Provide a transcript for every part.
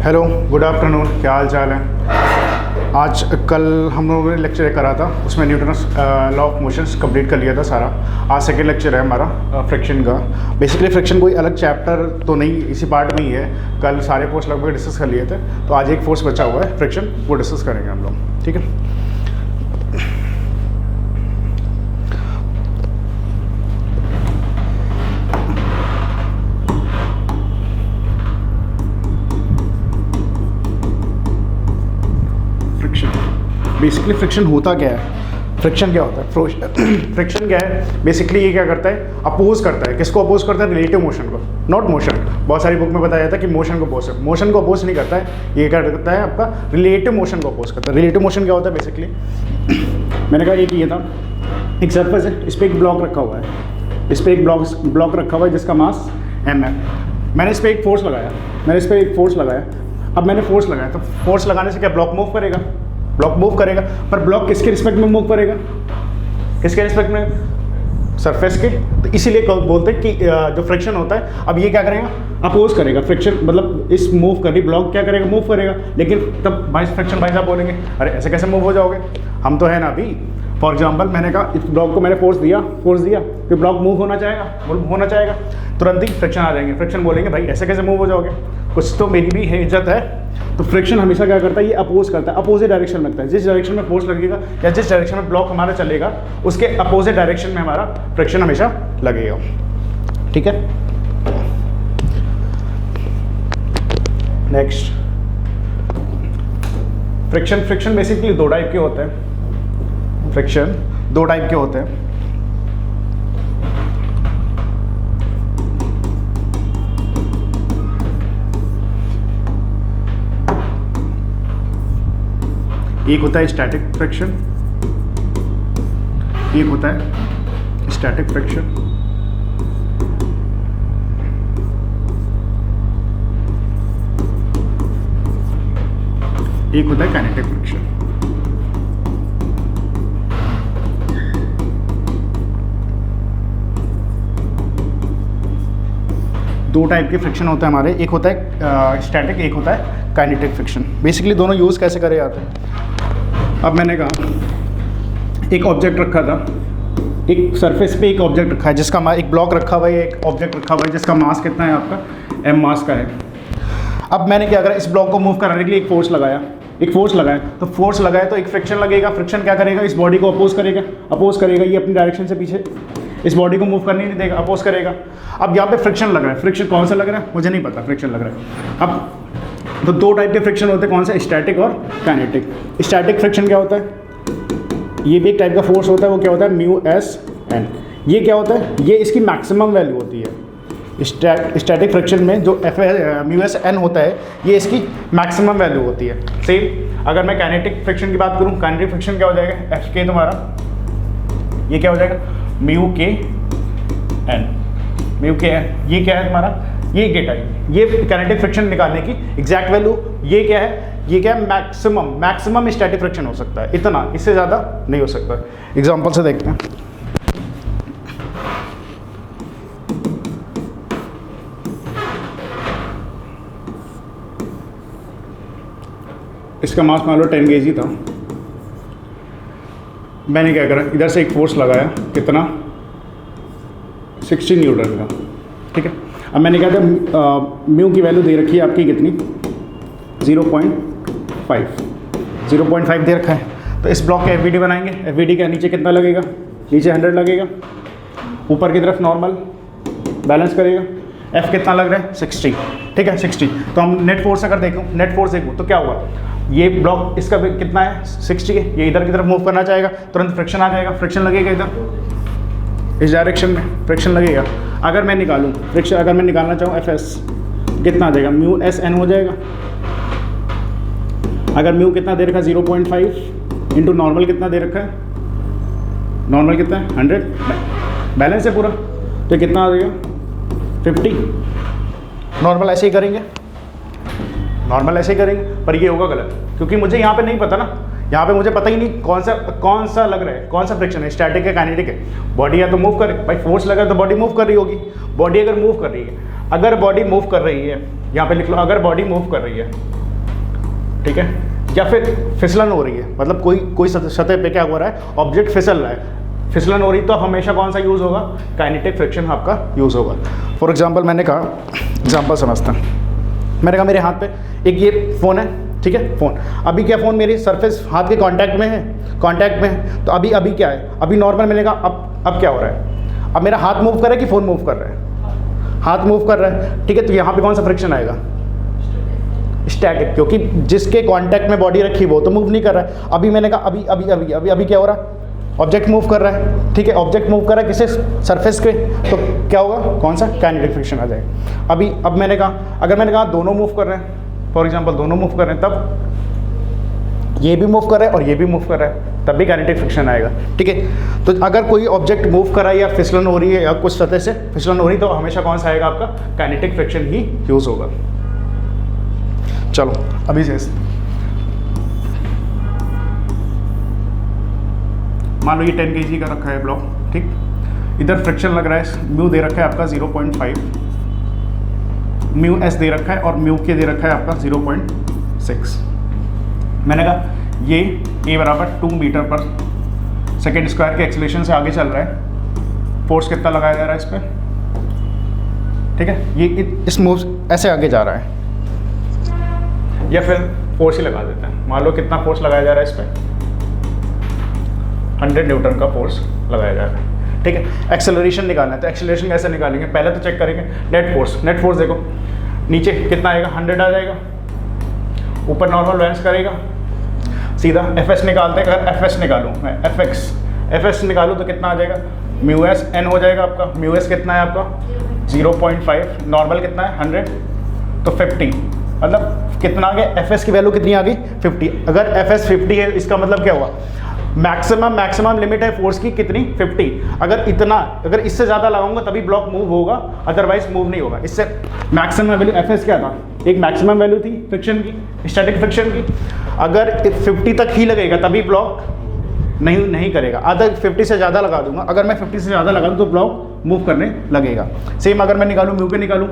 Hello, good afternoon. क्या हाल चाल है? आज कल हम लोगों ने लेक्चर करा था, उसमें Newton's law of motions complete कर लिया था सारा। आज सेकेंड लेक्चर है हमारा फ्रिक्शन का। बेसिकली फ्रिक्शन कोई अलग चैप्टर तो नहीं, इसी पार्ट में ही है। कल सारे फोर्स लगभग डिस्कस कर लिए थे, तो आज एक फोर्स बचा हुआ है फ्रिक्शन, वो डिस्कस करेंगे हम लोग, ठीक है। बेसिकली फ्रिक्शन होता क्या है? फ्रिक्शन क्या होता है? फ्रिक्शन क्या है? बेसिकली ये क्या करता है? अपोज करता है। किसको अपोज करता है? रिलेटिव मोशन को, नॉट मोशन। बहुत सारी बुक में बताया जाता है कि मोशन को अपोज है। मोशन को अपोज नहीं करता है, ये क्या करता है? आपका रिलेटिव मोशन को अपोज करता है। रिलेटिव मोशन क्या होता है? बेसिकली मैंने कहा एक ये था, एक सरफेस है, इस पर एक ब्लॉक रखा हुआ है, इस पर एक ब्लॉक रखा हुआ है जिसका मास m है। मैंने इस पर एक फोर्स लगाया, अब मैंने फोर्स लगाया, तो फोर्स लगाने से क्या ब्लॉक मूव करेगा? ब्लॉक मूव करेगा, पर ब्लॉक किसके रिस्पेक्ट में मूव करेगा? किसके रिस्पेक्ट में? सरफेस के। तो इसीलिए बोलते हैं कि जो फ्रिक्शन होता है, अब ये क्या करेगा? अपोज करेगा। फ्रिक्शन मतलब इस मूव कर रही ब्लॉक क्या करेगा? मूव करेगा। लेकिन तब भाई फ्रिक्शन भाई साहब बोलेंगे अरे ऐसे कैसे मूव हो जाओगे, हम तो है ना अभी। फॉर एग्जाम्पल मैंने कहा इस ब्लॉक को मैंने फोर्स दिया, फिर ब्लॉक मूव होना चाहेगा, तुरंत ही फ्रिक्शन आ जाएंगे। फ्रिक्शन बोलेंगे भाई ऐसे कैसे मूव हो जाओगे, कुछ तो मेरी भी है, इज्जत है। तो फ्रिक्शन हमेशा क्या करता है? ये अपोज करता है, अपोजिट डायरेक्शन में लगता है। जिस डायरेक्शन में फोर्स लगेगा या जिस डायरेक्शन में ब्लॉक हमारा चलेगा, उसके अपोजिट डायरेक्शन में हमारा फ्रिक्शन हमेशा लगेगा, ठीक है। नेक्स्ट, फ्रिक्शन बेसिकली दो टाइप के होते हैं। फ्रिक्शन दो टाइप के होते हैं। एक होता है स्टैटिक फ्रिक्शन, एक होता है स्टैटिक फ्रिक्शन। एक होता है काइनेटिक फ्रिक्शन। दो टाइप के फ्रिक्शन होते हैं हमारे, एक होता है स्टैटिक, एक होता है काइनेटिक फ्रिक्शन। बेसिकली दोनों यूज़ कैसे करे जाते हैं? अब मैंने कहा एक ऑब्जेक्ट रखा था, एक सरफेस पे एक ऑब्जेक्ट रखा है जिसका एक ब्लॉक रखा हुआ है, एक ऑब्जेक्ट रखा हुआ है जिसका मास कितना है? आपका m मास का है। अब मैंने क्या करा? इस ब्लॉक को मूव कराने के लिए एक फोर्स लगाया, तो फोर्स लगाया तो एक फ्रिक्शन लगेगा। फ्रिक्शन क्या करेगा? इस बॉडी को अपोज करेगा, ये अपनी डायरेक्शन से पीछे इस बॉडी को मूव करने नहीं देगा, अपोज करेगा। अब यहाँ पे फ्रिक्शन लग रहा है, फ्रिक्शन कौन सा लग रहा है मुझे नहीं पता, फ्रिक्शन लग रहा है। अब तो दो टाइप के फ्रिक्शन होते हैं, कौन सा? स्टैटिक और काइनेटिक। स्टैटिक फ्रिक्शन क्या होता है? ये भी एक टाइप का फोर्स होता है, वो क्या होता है? Mu S N. ये क्या होता है? ये इसकी मैक्सिमम वैल्यू होती है। स्टैटिक फ्रिक्शन में जो एफ म्यू एस एन होता है, ये इसकी मैक्सिमम वैल्यू होती है। सेम अगर मैं काइनेटिक फ्रिक्शन की बात करूँ, काइनेटिक फ्रिक्शन क्या हो जाएगा? एफ के तुम्हारा, ये क्या हो जाएगा? Mu k N, mu k N. ये क्या है तुम्हारा? ये गेटा है। ये काइनेटिक फ्रिक्शन निकालने की एग्जैक्ट वैल्यू ये क्या है? ये क्या है? मैक्सिमम स्टैटिक फ्रिक्शन हो सकता है इतना, इससे ज़्यादा नहीं हो सकता। एग्जांपल से देखते हैं। इसका मास मान लो 10 kg था। मैंने क्या करा? इधर से एक फोर्स लगाया, कितना? 60 न्यूटन का, ठीक है। अब मैंने क्या था? म्यू की वैल्यू दे रखी है आपकी कितनी? 0.5 दे रखा है। तो इस ब्लॉक का एफवीडी बनाएंगे। एफवीडी का नीचे कितना लगेगा? नीचे 100 लगेगा, ऊपर की तरफ नॉर्मल बैलेंस करेगा। एफ कितना लग रहा है? 60, ठीक है 60। तो हम नेट फोर्स अगर देखूँ तो क्या हुआ? ये ब्लॉक इसका कितना है? 60 है। ये इधर की तरफ मूव करना चाहेगा, तुरंत फ्रिक्शन आ जाएगा, फ्रिक्शन लगेगा इधर, इस डायरेक्शन में फ्रिक्शन लगेगा। अगर मैं निकालूँ फ्रिक्शन, अगर मैं निकालना चाहूँ एफ एस, कितना आ जाएगा? म्यू एस एन हो जाएगा। अगर म्यू कितना दे रखा है? 0.5 इंटू नॉर्मल कितना दे रखा है? नॉर्मल कितना है? 100, बैलेंस है पूरा, तो कितना आ जाएगा? 50। नॉर्मल ऐसे ही करेंगे, पर ये होगा गलत, क्योंकि मुझे यहाँ पे नहीं पता ना, यहाँ पे मुझे पता ही नहीं कौन सा लग रहा है, कौन सा फ्रिक्शन है, स्टैटिक है काइनेटिक है। बॉडी या तो मूव करे, भाई फोर्स लगा तो बॉडी मूव कर रही होगी। बॉडी अगर मूव कर रही है, यहाँ पे लिख लो अगर बॉडी मूव कर रही है, ठीक है, या फिर फिसलन हो रही है, मतलब कोई सतह पे क्या हो रहा है, ऑब्जेक्ट फिसल रहा है, फिसलन हो रही, तो हमेशा कौन सा यूज़ होगा, काइनेटिक फ्रिक्शन आपका यूज़ होगा। फॉर एग्जांपल मैंने कहा, एग्जांपल समझता हूँ, मैंने कहा मेरे हाथ पे एक ये फ़ोन है, ठीक है, फ़ोन, अभी क्या फ़ोन मेरी सरफेस हाथ के कांटेक्ट में है, तो अभी क्या है, अभी नॉर्मल, मैंने कहा अब क्या हो रहा है, अब मेरा हाथ मूव कर रहा है कि फ़ोन मूव कर रहा है, हाथ मूव कर रहा है, ठीक है, तो यहाँ पे कौन सा फ्रिक्शन आएगा, स्टैटिक, क्योंकि जिसके कांटेक्ट में बॉडी रखी वो तो मूव नहीं कर रहा है। अभी मैंने कहा अभी क्या हो रहा है, ऑब्जेक्ट मूव कर रहा है, ठीक है, ऑब्जेक्ट मूव कर रहा है किसे, सरफेस पे, तो क्या होगा, कौन सा, काइनेटिक फ्रिक्शन आ जाएगा। अब मैंने कहा, अगर मैंने कहा दोनों मूव कर रहे हैं, फॉर एग्जांपल दोनों मूव कर रहे हैं, तब ये भी मूव कर रहा है और ये भी मूव कर रहा है, तब भी काइनेटिक फ्रिक्शन आएगा, ठीक है। तो अगर कोई ऑब्जेक्ट मूव कर रहा है या फिसलन हो रही है या कुछ सतह से फिसलन हो रही है, तो हमेशा कौन सा आएगा, आपका काइनेटिक फ्रिक्शन ही यूज़ होगा। चलो अभी से मान लो ये 10 kg का रखा है ब्लॉक, ठीक, इधर फ्रिक्शन लग रहा है, म्यू दे रखा है आपका 0.5, म्यू एस दे रखा है और म्यू के दे रखा है आपका 0.6। मैंने कहा ये ए बराबर 2 मीटर पर सेकेंड स्क्वायर के एक्सीलरेशन से आगे चल रहा है, फोर्स कितना लगाया जा रहा है इस पर, ठीक है, ये इस मूव ऐसे आगे जा रहा है, या फिर फोर्स ही लगा देते हैं, मान लो कितना फोर्स लगाया जा रहा है इस पर, 100 न्यूटन का फोर्स लगाया जा रहा है, ठीक है। एक्सेलरेशन निकालना है, तो एक्सेलरेशन कैसे निकालेंगे, पहले तो चेक करेंगे नेट फोर्स देखो, नीचे कितना आएगा, 100 आ जाएगा, ऊपर नॉर्मल बैलेंस करेगा, सीधा एफ निकालते हैं, अगर एफ निकालूँ मैं, एफ निकालूँ तो कितना आ जाएगा, म्यू एस एन हो जाएगा आपका, म्यू एस कितना है आपका 0.5, नॉर्मल कितना है 100, तो 50, मतलब कितना आ गया, एफ की वैल्यू कितनी आ गई 50। अगर एफ 50 है, इसका मतलब क्या हुआ, मैक्सिमम लिमिट है फोर्स की कितनी 50, अगर इससे ज़्यादा लगाऊंगा तभी ब्लॉक मूव होगा, अदरवाइज मूव नहीं होगा। इससे मैक्सिमम वैल्यू एफ क्या था, एक मैक्सिमम वैल्यू थी फ्रिक्शन की, स्टैटिक फ्रिक्शन की, अगर 50 तक ही लगेगा तभी ब्लॉक नहीं करेगा, अगर 50 से ज़्यादा लगा दूंगा, अगर मैं 50 से ज़्यादा लगा दूँ तो ब्लॉक मूव करने लगेगा। सेम अगर मैं निकालूँ, म्यू के निकालूँ,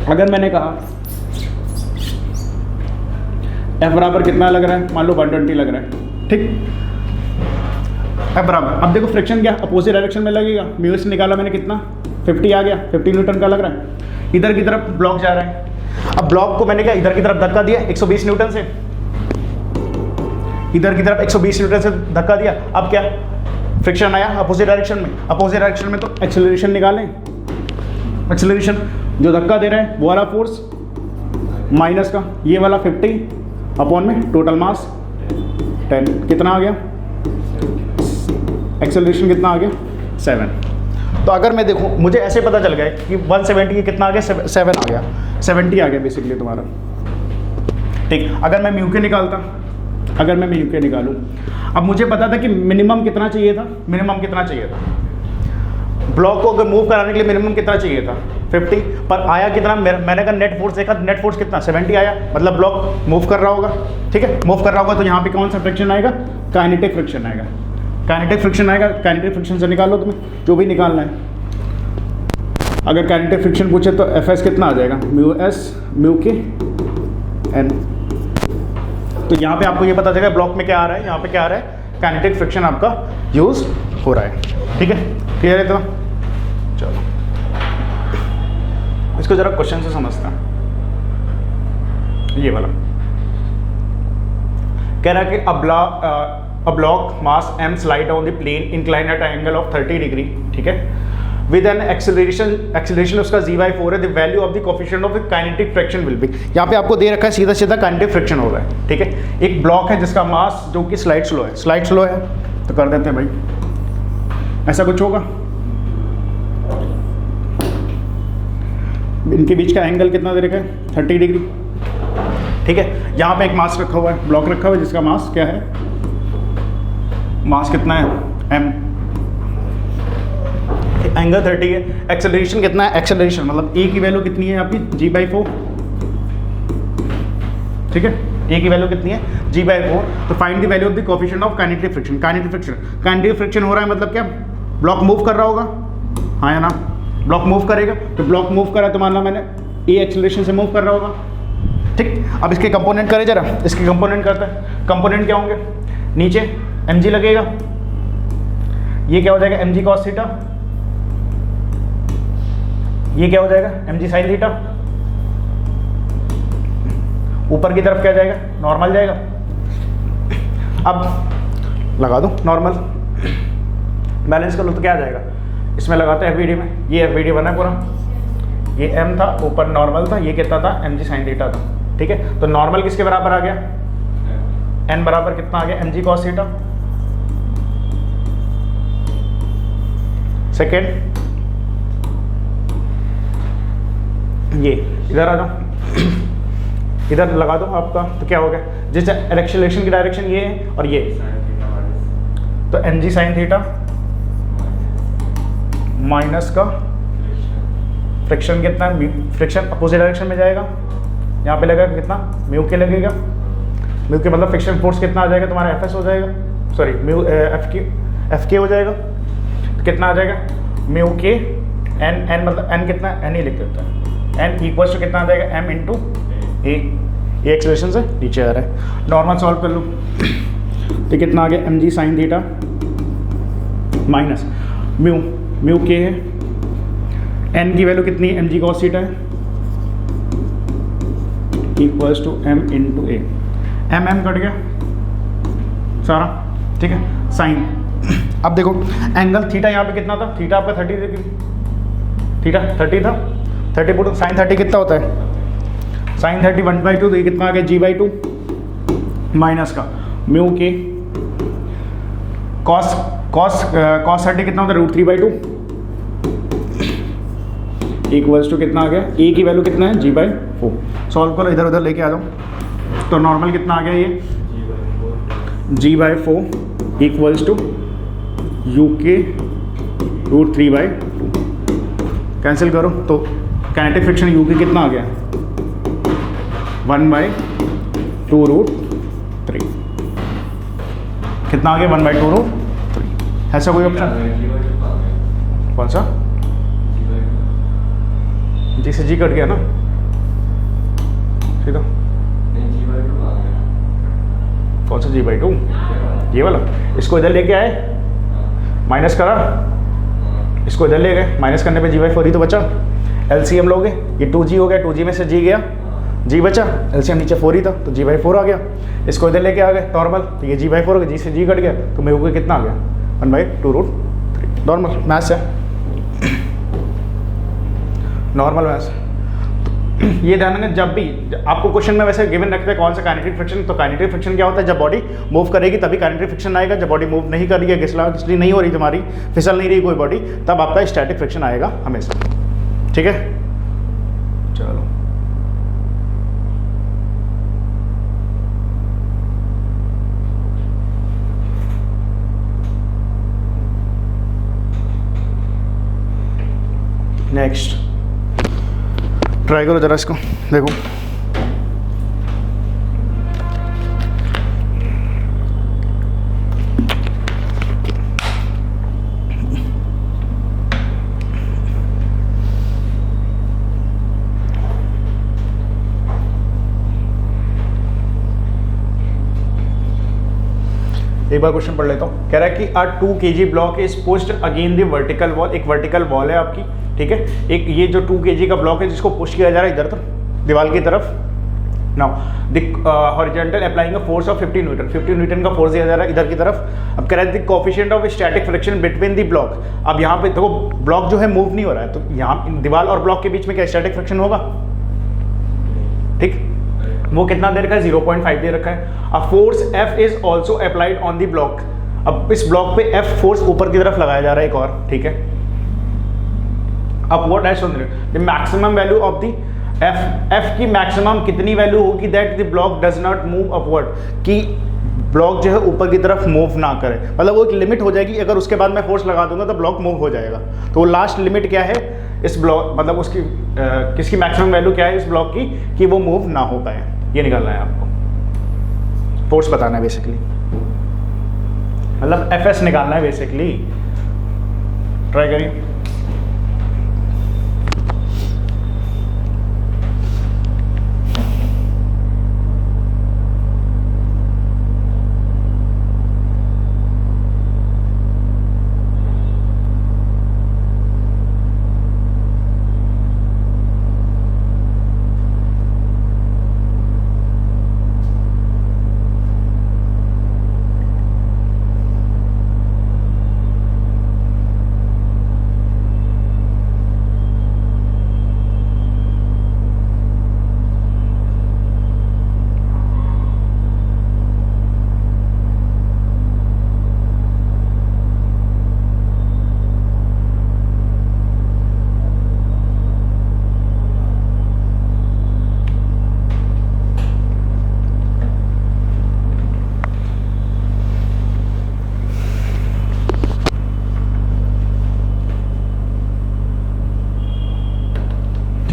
अगर मैंने कहा एफ बराबर कितना लग रहा है, मान लो 120 लग रहा है, ठीक, एफ बराबर, अब देखो फ्रिक्शन क्या अपोजिट डायरेक्शन में लगेगा, म्यू एस निकाला मैंने कितना 50 आ गया, 50 न्यूटन का लग रहा है, इधर की तरफ ब्लॉक जा रहा है, अब ब्लॉक को मैंने क्या इधर की तरफ धक्का दिया 120 न्यूटन से, इधर की तरफ 120 न्यूटन से धक्का दिया, अब क्या फ्रिक्शन आया अपोजिट डायरेक्शन में, तो एक्सेलरेशन निकालें, एक्सेलरेशन जो धक्का दे रहा है वो वाला फोर्स माइनस का ये वाला 50 अपॉन में टोटल मास 10, कितना आ गया, एक्सेलरेशन कितना आ गया 7। तो अगर मैं देखूं, मुझे ऐसे पता चल गया कि 170 कितना आ गया 7 आ गया, 70 आ गया बेसिकली तुम्हारा, ठीक। अगर मैं म्यू के निकालूं, अब मुझे पता था कि मिनिमम कितना चाहिए था, ब्लॉक को अगर मूव कराने के लिए मिनिमम कितना चाहिए था 50, पर आया कितना, मैंने अगर नेट फोर्स देखा, नेट फोर्स कितना 70 आया, मतलब ब्लॉक मूव कर रहा होगा, ठीक है, मूव कर रहा होगा, तो यहाँ पे कौन सा फ्रिक्शन आएगा, काइनेटिक फ्रिक्शन आएगा, काइनेटिक फ्रिक्शन से निकाल लो तुम्हें जो भी निकालना है। अगर काइनेटिक फ्रिक्शन पूछे तो एफ एस कितना आ जाएगा, mu S mu k N, तो यहाँ पे आपको ये पता चलेगा ब्लॉक में क्या आ रहा है, यहाँ पे क्या आ रहा है, काइनेटिक फ्रिक्शन आपका यूज हो रहा है, ठीक है, क्लियर है। तो चलो इसको जरा क्वेश्चन से समझते हैं। ये वाला कह रहा है कि a block mass m slide on the plane incline at angle of 30 degree, ठीक है, विद एन एक्सेलरेशन उसका g/4 है, the value of the coefficient of the kinetic friction will be, यहाँ पे आपको दे रखा है सीधा काइनेटिक फ्रिक्शन होगा, ठीक है। एक ब्लॉक है जिसका मास जो कि स्लाइड स्लो है, तो कर देते हैं भाई, ऐसा कुछ होगा, इनके बीच का एंगल कितना दे रखा है 30 डिग्री, ठीक है। यहाँ पे एक मास रखा हुआ है, ब्लॉक रखा हुआ है जिसका मास क्या है, मास कितना है m, एंगल 30 है, एक्सेलरेशन कितना है, एक्सेलरेशन मतलब a की वैल्यू कितनी है आपकी g/4, ठीक है, a की वैल्यू कितनी है g/4, तो find the value of the coefficient of kinetic friction हो रहा है, मतलब क्या ब्लॉक मूव कर रहा होगा, हाँ या ना, ब्लॉक मूव करेगा, तो ब्लॉक मूव करा तो मान लो मैंने ए एक्सेलरेशन से मूव कर रहा होगा, ठीक। अब इसके कंपोनेंट करें जरा, इसके कंपोनेंट करते हैं। कंपोनेंट क्या होंगे, नीचे mg लगेगा, ये क्या हो जाएगा mg cos थीटा, ये क्या हो जाएगा mg sin थीटा, ऊपर की तरफ क्या जाएगा, नॉर्मल जाएगा। अब लगा दो नॉर्मल, बैलेंस कर लो तो क्या आ जाएगा, इसमें लगाते हैं FBD में, ये FBD बना पूरा, ये m था, ऊपर नॉर्मल था, ये कितना था mg sin थीटा था, ठीक है। तो नॉर्मल किसके बराबर आ गया, n बराबर कितना आ गया mg cos थीटा। सेकेंड ये इधर आ जाओ, इधर लगा दो आपका, तो क्या हो गया, जैसे एक्सेलरेशन की डायरेक्शन ये है और ये, तो mg sin थीटा माइनस का फ्रिक्शन कितना है, फ्रिक्शन अपोजिट डायरेक्शन में जाएगा, यहाँ पे लगेगा कितना म्यू के लगेगा, म्यू के मतलब फ्रिक्शन फोर्स कितना आ जाएगा तुम्हारा एफ एस हो जाएगा, सॉरी म्यू एफ के हो जाएगा, तो कितना आ जाएगा म्यू के एन, एन मतलब एन कितना, एन ही लिख देता है, एन इक्वल्स टू कितना आ जाएगा एम इंटू ए, ये एक्सेलरेशन से नीचे आ रहा है। नॉर्मल सॉल्व कर लो तो कितना आ गया mg sin theta minus mu, mu के है, एन की वैल्यू कितनी है mg cos थीटा है, equals to M into A, M M cut गया सारा, ठीक है। साइन, अब देखो एंगल थीटा यहाँ पे कितना था, थीटा आपका 30 थी, थीटा 30 था, 30 पुट साइन 30 कितना होता है, साइन 30 1/2, तो ये कितना आ गया g/2 माइनस का म्यू के कॉस 30 कितना होता है √3/2 इक्वल्स टू कितना आ गया, ए की वैल्यू कितना है g/4। सॉल्व करो, इधर उधर लेके आ जाओ, तो नॉर्मल कितना आ गया ये g/4 इक्वल्स टू यू के √3/2, कैंसिल करो तो काइनेटिक फ्रिक्शन यू के कितना आ गया 1/2√3, कितना आ गया 1/2√3। ऐसा कोई ऑप्शन, कौन सा, जी से जी कट गया ना सीधा, कौन सा g/2, ये वाला, इसको इधर लेके आए माइनस करा, इसको इधर ले गए, माइनस करने पे g/4 ही तो बचा, LCM लोगे, ये 2g हो गया, 2g में से g गया, g बचा, LCM नीचे 4 ही था तो g/4 आ गया, इसको इधर लेके आ गए नॉर्मल, तो ये g/4 हो गया, g से g कट गया, तो मेरे को कितना आ गया 1/2√3, नॉर्मल मैथ्स है, नॉर्मल मैथ्स। ये ध्यान रखना, जब भी आपको क्वेश्चन में वैसे गिवन रखते हैं कौन सा काइनेटिक फ्रिक्शन, तो काइनेटिक फ्रिक्शन क्या होता है, जब बॉडी मूव करेगी तभी काइनेटिक फ्रिक्शन आएगा, जब बॉडी मूव नहीं कर रही है, घिसली नहीं हो रही तुम्हारी, फिसल नहीं रही कोई बॉडी, तब आपका स्टैटिक फ्रिक्शन आएगा हमेशा, ठीक है। चलो नेक्स्ट ट्राई करो जरा इसको, देखो एक बार क्वेश्चन पढ़ लेता हूँ। कह रहा है कि अ 2 kg block is pushed again the vertical wall, एक वर्टिकल वॉल है आपकी, ठीक है। एक ये जो 2 kg का ब्लॉक है जिसको पुश किया जा रहा है इधर तक दीवार की तरफ। Now the horizontal applying a force of 50 Newton, 50 Newton का फोर्स दिया जा रहा है इधर की तरफ। अब कह रहा है the coefficient of static friction between the block. अब यहाँ पे देखो ब्लॉक जो है मूव नहीं हो रहा है, तो यहाँ दीवार और ब्लॉक के बीच में क्या स्टैटिक फ्रिक्शन होगा, ठीक। वो कितना दे रखा है 0.5 दे रखा है। अब force F is also applied on the block. अब इस ब्लॉक पे F फोर्स ऊपर की तरफ लगाया जा रहा है एक और, ठीक है। Upward as the maximum value of the F की मैक्सिमम कितनी वैल्यू होगी that the block does not move upward, कि ब्लॉक जो है ऊपर की तरफ मूव ना करे, मतलब वो एक लिमिट हो जाएगी, अगर उसके बाद मैं फोर्स लगा दूंगा तो ब्लॉक मूव हो जाएगा। तो वो लास्ट लिमिट क्या है इस ब्लॉक, मतलब उसकी किसकी मैक्सिमम वैल्यू क्या है इस ब्लॉक की कि वो मूव ना हो पाए, ये निकालना है आपको, फोर्स बताना है बेसिकली, मतलब Fs निकालना है बेसिकली। ट्राई करिए।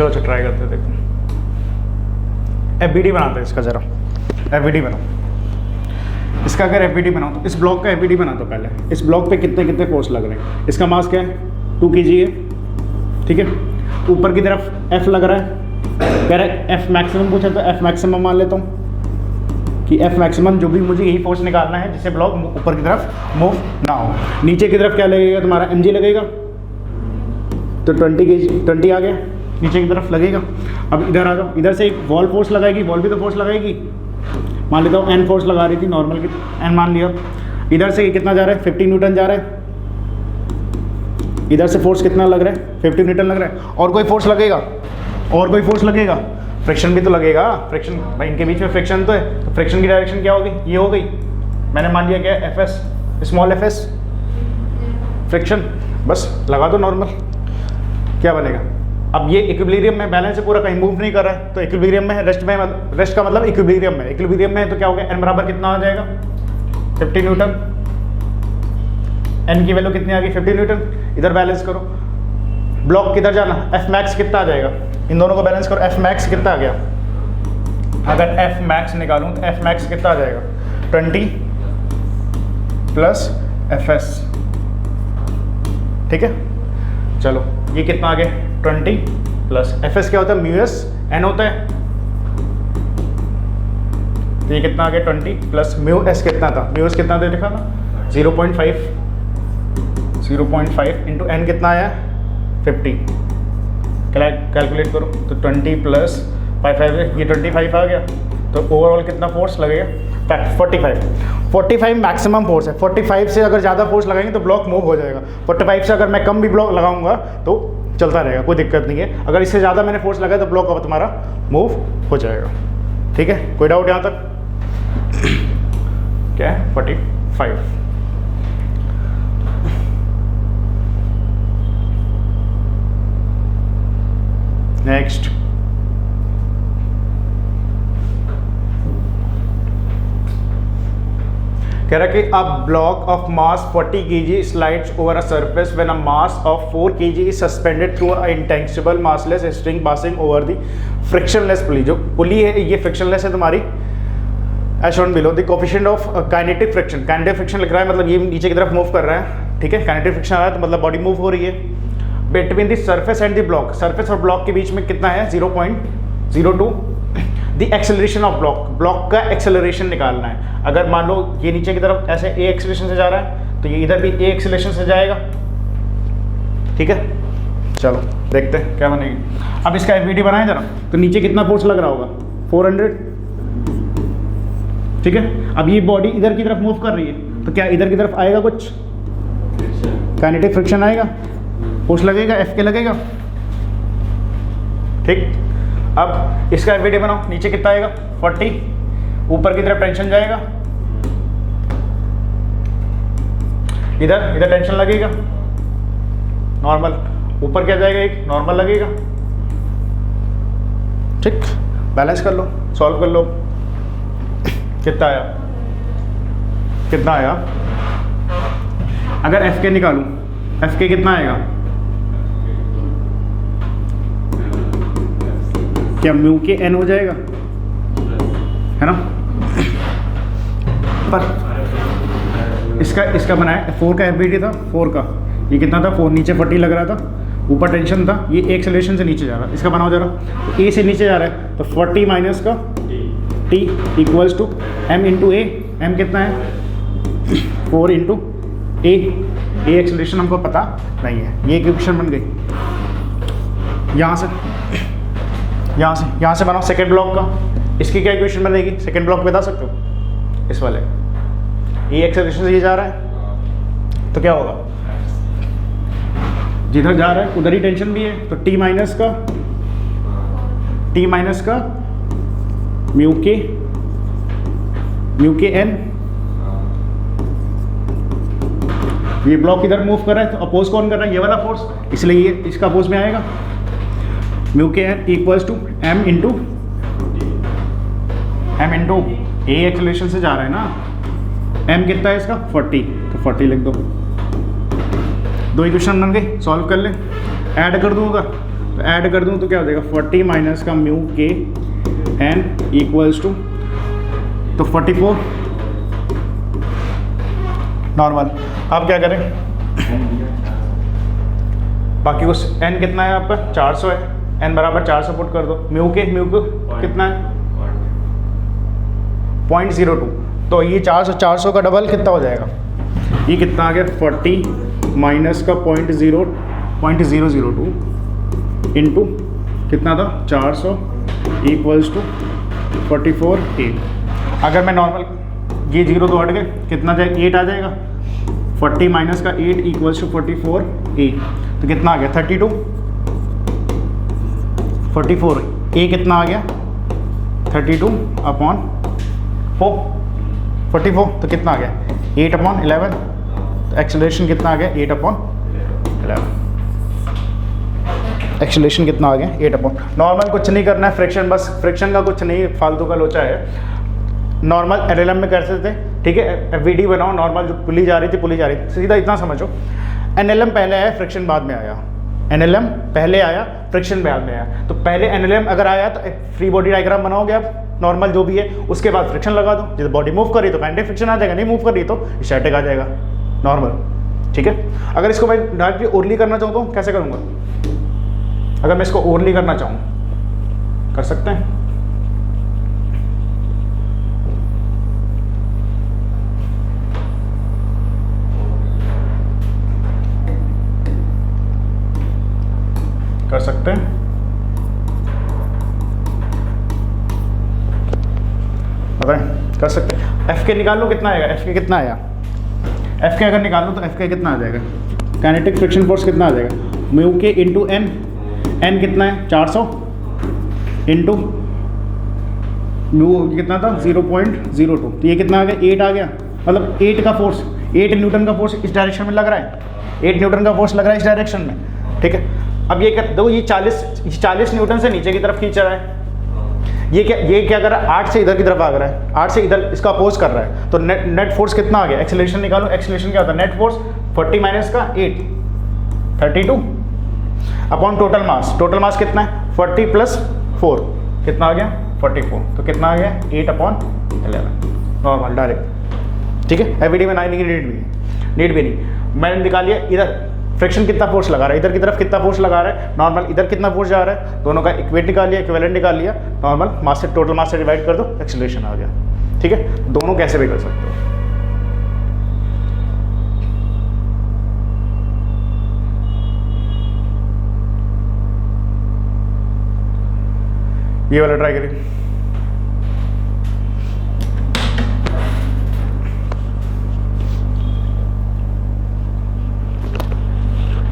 चलो अच्छा ट्राई करते हैं, देखो FBD बनाते हैं इसका, ज़रा FBD बनाओ इसका। अगर FBD बनाओ तो इस ब्लॉक का FBD बना दो पहले। इस ब्लॉक पे कितने कितने फोर्स लग रहे हैं। इसका मास क्या है 2 kg है, ठीक है। ऊपर की तरफ F लग रहा है, कह रहा है F मैक्सिमम पूछा तो F मैक्सिमम मान लेता हूँ कि F मैक्सिमम जो भी मुझे यही फोर्स निकालना है जिससे ब्लॉक ऊपर की तरफ मूव ना हो। नीचे की तरफ क्या लगेगा तुम्हारा mg लगेगा, तो 20 आ गया नीचे की तरफ लगेगा। अब इधर आ जाओ, इधर से एक वॉल फोर्स लगाएगी, वॉल भी तो फोर्स लगाएगी, मान लेता हूँ N फोर्स लगा रही थी नॉर्मल की, N मान लिया। इधर से कितना जा रहा है 50 न्यूटन जा रहा है, इधर से फोर्स कितना लग रहा है 50 न्यूटन लग रहा है। और कोई फोर्स लगेगा, और कोई फोर्स लगेगा, फ्रिक्शन भी तो लगेगा, फ्रिक्शन भाई इनके बीच में फ्रिक्शन तो है, तो फ्रिक्शन की डायरेक्शन क्या होगी, ये हो गई। मैंने मान लिया क्या FS, स्मॉल FS फ्रिक्शन, बस लगा दो नॉर्मल, क्या बनेगा। अब ये इक्विलिब्रियम में बैलेंस से पूरा कहीं मूव नहीं कर रहा है, तो इक्विलिब्रियम में है, रेस्ट में, रेस्ट का मतलब इक्विलिब्रियम में, इक्विलिब्रियम में है तो क्या हो गया N बराबर कितना आ जाएगा 50 न्यूटन। N की वैल्यू कितनी आ गई 50 न्यूटन। इधर बैलेंस करो, ब्लॉक किधर जाना, F मैक्स कितना आ जाएगा, इन दोनों को बैलेंस करो, F मैक्स कितना आ गया। अगर F मैक्स निकालूं तो F मैक्स कितना आ जाएगा 20 प्लस FS, ठीक है। चलो ये कितना आ गया 20 प्लस FS क्या होता है म्यूएस N होता है, तो ये कितना आ गया 20 प्लस म्यू एस कितना था, म्यू एस कितना दे रखा था 0.5 इंटू N कितना आया 50, कैलकुलेट करो तो 20 प्लस 5 ये 25 आ गया, तो ओवरऑल कितना फोर्स लगेगा 45 मैक्सिमम फोर्स है। 45 से अगर ज़्यादा फोर्स लगाएंगे तो ब्लॉक मूव हो जाएगा, 45 से अगर मैं कम भी ब्लॉक लगाऊंगा तो चलता रहेगा, कोई दिक्कत नहीं है। अगर इससे ज़्यादा मैंने फोर्स लगाया तो ब्लॉक अब तुम्हारा मूव हो जाएगा, ठीक है। कोई डाउट यहाँ तक, क्या है 45। नेक्स्ट कह रहा कि a block of mass 40 kg slides over a surface when a mass of 4 kg is suspended through a inextensible massless string passing over the frictionless pulley. जो पुली है ये फ्रिक्शनलेस है तुम्हारी, as shown below the coefficient of kinetic friction. Kinetic friction लिख रहा है मतलब ये नीचे की तरफ मूव कर रहा है, ठीक है। काइनेटिक फ्रिक्शन आ रहा है तो मतलब बॉडी मूव हो रही है। Between the surface and the block, surface और ब्लॉक के बीच में कितना है 0.02। The acceleration of block, block का एक्सेलरेशन निकालना है। अगर मान लो ये नीचे की तरफ ऐसे ए एक्सेलरेशन से जा रहा है तो ये इधर भी ए एक्सेलरेशन से जाएगा, ठीक है। चलो देखते हैं क्या बनेगी। अब इसका FBD बनाए जरा, तो नीचे कितना फोर्स लग रहा होगा 400, ठीक है। अब ये बॉडी इधर की तरफ मूव कर रही है तो क्या इधर की तरफ आएगा कुछ काइनेटिक फ्रिक्शन आएगा, फोर्स लगेगा F के लगेगा, ठीक। अब इसका FBD बनाओ, नीचे कितना आएगा 40, ऊपर की तरफ टेंशन जाएगा, इधर टेंशन लगेगा नॉर्मल, ऊपर क्या जाएगा एक नॉर्मल लगेगा, ठीक। बैलेंस कर लो, सॉल्व कर लो, कितना आया कितना आया। अगर F के निकालूं, F के कितना आएगा, क्या म्यू के N हो जाएगा, है ना। पर इसका बनाया 4 का FBD था, 4 का ये कितना था 4, नीचे 40 लग रहा था, ऊपर टेंशन था, ये एक्सेलरेशन से नीचे जा रहा है। इसका बनाओ जरा, तो A से नीचे जा रहा है तो 40 माइनस का T equals to M into A. M कितना है 4 इंटू ए एक्सेलरेशन हमको पता नहीं है, ये इक्वेशन बन गई। यहाँ से बनाओ सेकेंड ब्लॉक का, इसकी क्या इक्वेशन बनेगी सेकेंड ब्लॉक बता सकते हो, इस वाले ये एक्सेलरेशन से ये जा रहा है तो क्या होगा, जिधर जा रहा है उधर ही टेंशन भी है, तो T माइनस का म्यू के N। ये ब्लॉक इधर मूव कर रहा है तो अपोज कौन कर रहा है, ये वाला फोर्स, इसलिए ये इसका अपोज में आएगा। म्यू के N equals to M into A acceleration से जा रहा है ना, M कितना है इसका 40, तो 40 लिख दो। दो इक्वेशन बन गई, सॉल्व कर ले, ऐड कर दूंगा तो तो ऐड कर दूँ तो क्या हो जाएगा 40 माइनस का mu k N equals to, तो 44 नॉर्मल। अब क्या करें, बाकी कुछ एन कितना है आपका 400 है, एन बराबर 400 पुट कर दो, म्यू को कितना है 0.02, तो ये 400 का डबल कितना हो जाएगा, ये कितना आ गया 40 माइनस का 0.002 इंटू कितना था 400 इक्वल्स टू 44 8। अगर मैं नॉर्मल ये 0 तो हट गए, कितना जाए 8 आ जाएगा, 40 माइनस का 8 इक्वल्स टू 44 8, तो कितना आ गया 32 44 ए कितना आ गया 32 अपॉन 44, तो कितना आ गया 8 अपॉन 11, तो एक्सेलरेशन कितना आ गया 8 अपॉन 11, एक्सेलरेशन कितना आ गया 8 अपॉन। नॉर्मल कुछ नहीं करना है, फ्रिक्शन, बस फ्रिक्शन का कुछ नहीं फालतू का लोचा है, नॉर्मल एलएलएम में कर सकते थे, ठीक है। वीडी बनाओ नॉर्मल, जो पुली जा रही थी सीधा इतना समझो, एनएलएम पहले आया फ्रिक्शन बाद में आया, एनएलएम पहले आया फ्रिक्शन बाद में आया, तो पहले एनएलएम अगर आया तो फ्री बॉडी डायग्राम बनाओगे आप नॉर्मल जो भी है, उसके बाद फ्रिक्शन लगा दो, जैसे बॉडी मूव कर रही तो काइनेटिक फ्रिक्शन आ जाएगा, नहीं मूव कर रही तो स्टैटिक आ जाएगा नॉर्मल, ठीक है। अगर इसको मैं डायरेक्टली ओरली करना चाहूँ तो कैसे करूँगा, अगर मैं इसको ओरली करना चाहूँ कर सकते हैं, कर सकते हैं, बताएं कर सकते हैं। एफ के निकाल लो कितना आएगा, एफ के कितना आया, एफ के अगर निकाल लो तो एफ के कितना आ जाएगा, काइनेटिक फ्रिक्शन फोर्स कितना आ जाएगा म्यू के इंटू एन, एन कितना है 400 इंटू म्यू कितना था 0.02, तो ये कितना आ गया 8 आ गया, मतलब 8 का फोर्स, 8 न्यूटन का फोर्स इस डायरेक्शन में लग रहा है, 8 न्यूटन का फोर्स लग रहा है इस डायरेक्शन में, ठीक है। अब ये दो, ये 40 न्यूटन से नीचे की तरफ खींच रहा है, ये क्या कर रहा है 8 से इधर की तरफ भाग रहा है, 8 से इधर इसका अपोज कर रहा है, तो नेट फोर्स कितना आ गया, एक्सेलरेशन निकालो, एक्सेलरेशन क्या होता है नेट फोर्स 40 माइनस का 8 32 अपॉन टोटल मास कितना है 40 प्लस 4 कितना आ गया 44, तो कितना आ गया 8 अपॉन 11 नॉर्मल डायरेक्ट, ठीक है। एवीडी में नहीं नीड भी नहीं, मैंने निकाल लिया इधर फ्रिक्शन कितना फोर्स लगा रहा है, इधर की तरफ कितना फोर्स लगा रहा है नॉर्मल, इधर कितना फोर्स जा रहा है, दोनों का इक्वेट निकाल लिया, इक्विवेलेंट निकाल लिया, नॉर्मल मास से टोटल मास से डिवाइड कर दो, एक्सेलरेशन आ गया, ठीक है। दोनों कैसे भी कर सकते हो, ये वाला ट्राई करिए,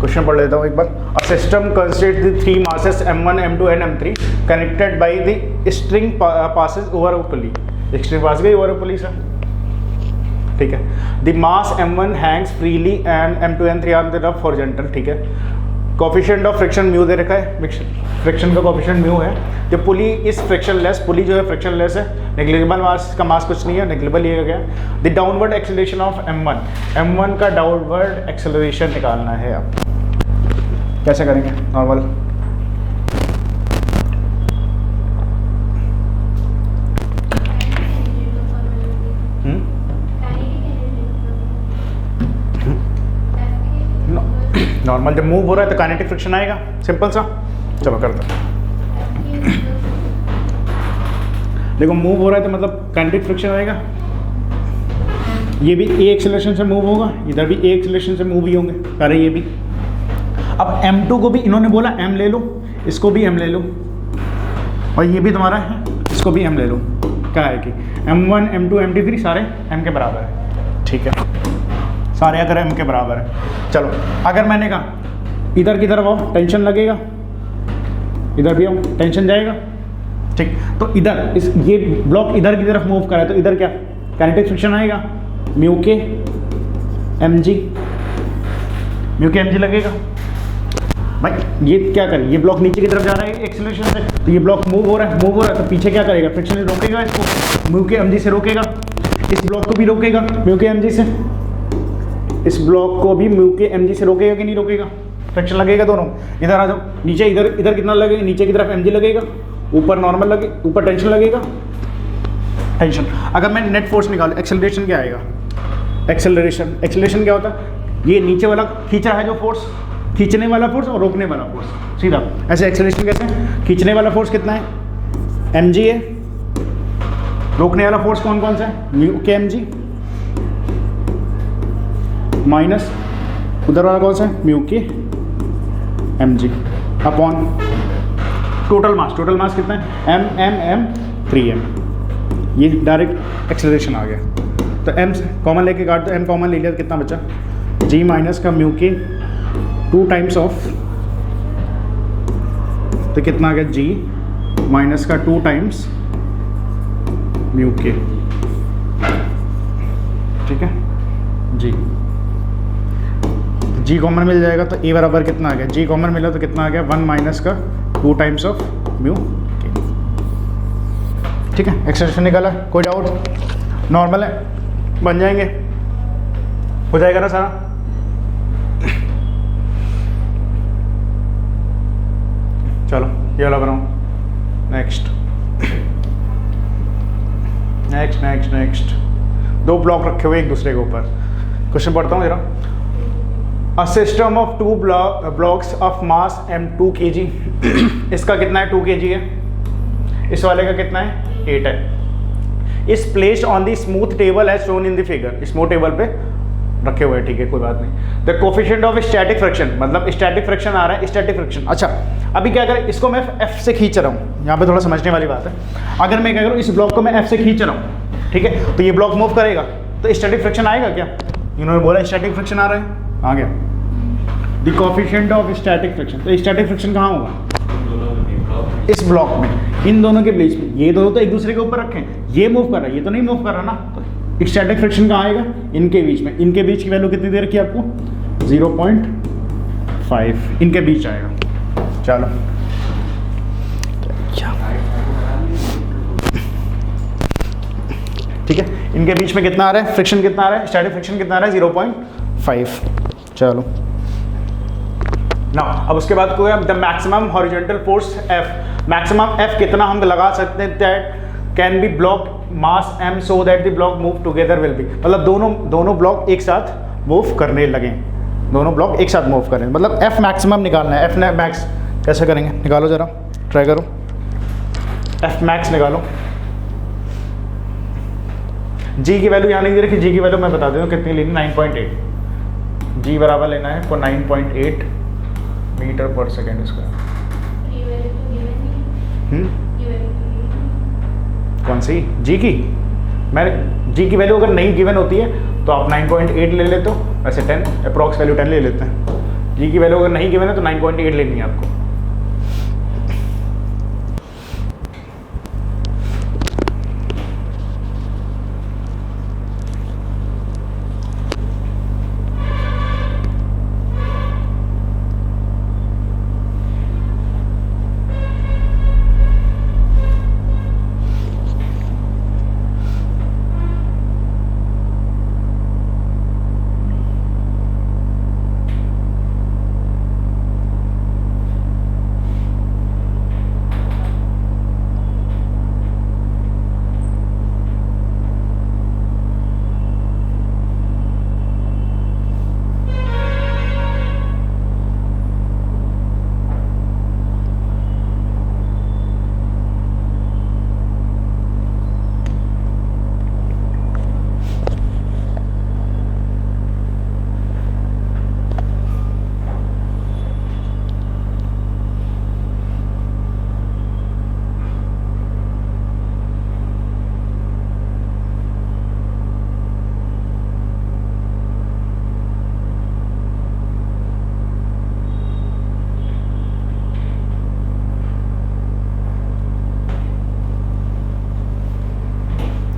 क्वेश्चन पढ़ लेता हूँ एक बार। A system consist the 3 masses m1 m2 and m3 connected by the string passes over a pulley, string pass गई ओवर अ पुली सर, ठीक है। The mass m1 hangs freely and m2 and m3 are the rough horizontal, ठीक है। Coefficient of friction mu दे रखा है, friction का coefficient mu है। जो पुली इज फ्रिक्शनलेस, पुली जो है फ्रिक्शनलेस है, नेग्लिजिबल मास का मास कुछ नहीं है, नेग्लिजिबल ये गया। The downward acceleration of m1 का डाउनवर्ड एक्सेलरेशन निकालना है। आप कैसे करेंगे नॉर्मल, नॉर्मल जब मूव हो रहा है तो काइनेटिक फ्रिक्शन आएगा, सिंपल सा। चलो करते हैं, देखो मूव हो रहा है तो मतलब काइनेटिक फ्रिक्शन आएगा, ये भी ए एक्सेलरेशन से मूव होगा, इधर भी ए एक्सेलरेशन से मूव ही होंगे, अरे ये भी। अब m2 को भी इन्होंने बोला m ले लो, इसको भी m ले लो, और ये भी तुम्हारा है, इसको भी m ले लो। क्या है कि m1 m2 m3 सारे m के बराबर है, ठीक है, सारे अगर m के बराबर है। चलो अगर मैंने कहा इधर की तरफ आओ टेंशन लगेगा, इधर भी आओ टेंशन जाएगा, ठीक। तो इधर ये ब्लॉक इधर की तरफ मूव करा है तो इधर क्या काइनेटिक फ्रिक्शन आएगा, म्यू के एम जी लगेगा। भाई ये क्या करे, ये ब्लॉक नीचे की तरफ जा रहा है एक्सेलरेशन से, तो ये ब्लॉक मूव हो रहा है तो पीछे क्या करेगा, फ्रिक्शन रोकेगा इसको, म्यू के एम जी से रोकेगा, इस ब्लॉक को भी रोकेगा म्यू के एम जी से, इस ब्लॉक को भी म्यू के एम जी से रोकेगा कि नहीं रोकेगा, फ्रिक्शन लगेगा दोनों। इधर आ जाओ, नीचे इधर कितना लगेगा, नीचे की तरफ mg लगेगा, ऊपर नॉर्मल लगे, ऊपर टेंशन लगेगा, टेंशन। अगर मैं नेट फोर्स निकालूं, एक्सेलरेशन क्या आएगा, एक्सेलरेशन क्या होता है, ये नीचे वाला खींच रहा है जो फोर्स, खींचने वाला फोर्स और रोकने वाला फोर्स, सीधा। ऐसे एक्सेलरेशन कैसे है, खींचने वाला फोर्स कितना है, mg है, रोकने वाला फोर्स कौन कौन सा है, म्यू के mg, माइनस उधर वाला कौन सा है, म्यू के mg अपॉन टोटल मास कितना है, m 3m। ये डायरेक्ट एक्सेलरेशन आ गया। तो m कॉमन लेके काट दो, m कॉमन ले लिया तो कितना बचा, g माइनस का म्यू के 2 टाइम्स ऑफ, तो कितना आ गया, g माइनस का 2 टाइम्स म्यू के, ठीक है g कॉमन मिल जाएगा तो a बराबर कितना आ गया, g कॉमन मिला तो कितना आ गया, 1 माइनस का 2 टाइम्स ऑफ म्यू के, ठीक है। एक्सेलरेशन निकाला, कोई डाउट, नॉर्मल है, बन जाएंगे, हो जाएगा ना सारा। चलो ये वाला बनाओ, नेक्स्ट 2 ब्लॉक रखे हुए एक दूसरे के ऊपर। क्वेश्चन पढ़ता हूँ जरा। A system of 2 blocks of mass m2 kg, इसका कितना है 2 kg है, इस वाले का कितना है 8 है। Is placed on the smooth table as shown in the figure, smooth table पे रखे हुए हैं, ठीक है कोई बात नहीं। The coefficient of static friction, मतलब स्टैटिक फ्रिक्शन आ रहा है, स्टैटिक फ्रिक्शन। अच्छा अभी क्या करें, इसको मैं F से खींच रहा हूँ, यहाँ पे थोड़ा समझने वाली बात है। अगर मैं क्या करूँ, इस ब्लॉक को मैं F से खींच रहा हूँ, ठीक है, तो ये ब्लॉक मूव करेगा तो स्टैटिक फ्रिक्शन आएगा क्या, इन्होंने बोला स्टैटिक फ्रिक्शन आ रहा है, आ गया the coefficient of static friction. तो स्टैटिक फ्रिक्शन कहाँ होगा, इस ब्लॉक में, इन दोनों के बीच में। ये दोनों तो एक दूसरे के ऊपर रखे हैं, ये मूव कर रहा है, ये तो नहीं मूव कर रहा ना, तो स्टैटिक फ्रिक्शन कहाँ आएगा, इनके बीच में। इनके बीच की वैल्यू कितनी दे रखी है आपको, 0.5 इनके बीच आएगा। चलो ठीक है, इनके बीच में कितना आ रहा है, फ्रिक्शन कितना आ रहा है, स्टैटिक फ्रिक्शन कितना आ रहा है, 0.5। चलो ना, अब उसके बाद कोई the maximum horizontal force F, maximum F कितना हम लगा सकते हैं, that can be block mass m so that the block move together will be, मतलब दोनों ब्लॉक एक साथ मूव करने लगे, दोनों ब्लॉक एक साथ मूव करें, मतलब F मैक्सिमम निकालना है। F मैक्स कैसे करेंगे, निकालो जरा, ट्राई करो, F मैक्स निकालो। G की वैल्यू यहाँ नहीं दे रखी, G की वैल्यू मैं बता देता हूँ कितनी लेनी, 9.8, G बराबर लेना है आपको 9.8 मीटर पर सेकेंड स्क्वायर। कौन सी G की, मैंने G की वैल्यू अगर नहीं गिवन होती है तो आप 9.8 ले लेते हो, वैसे 10 अप्रॉक्स वैल्यू 10 ले लेते हैं। G की वैल्यू अगर नहीं गिवन है तो 9.8 लेनी है आपको।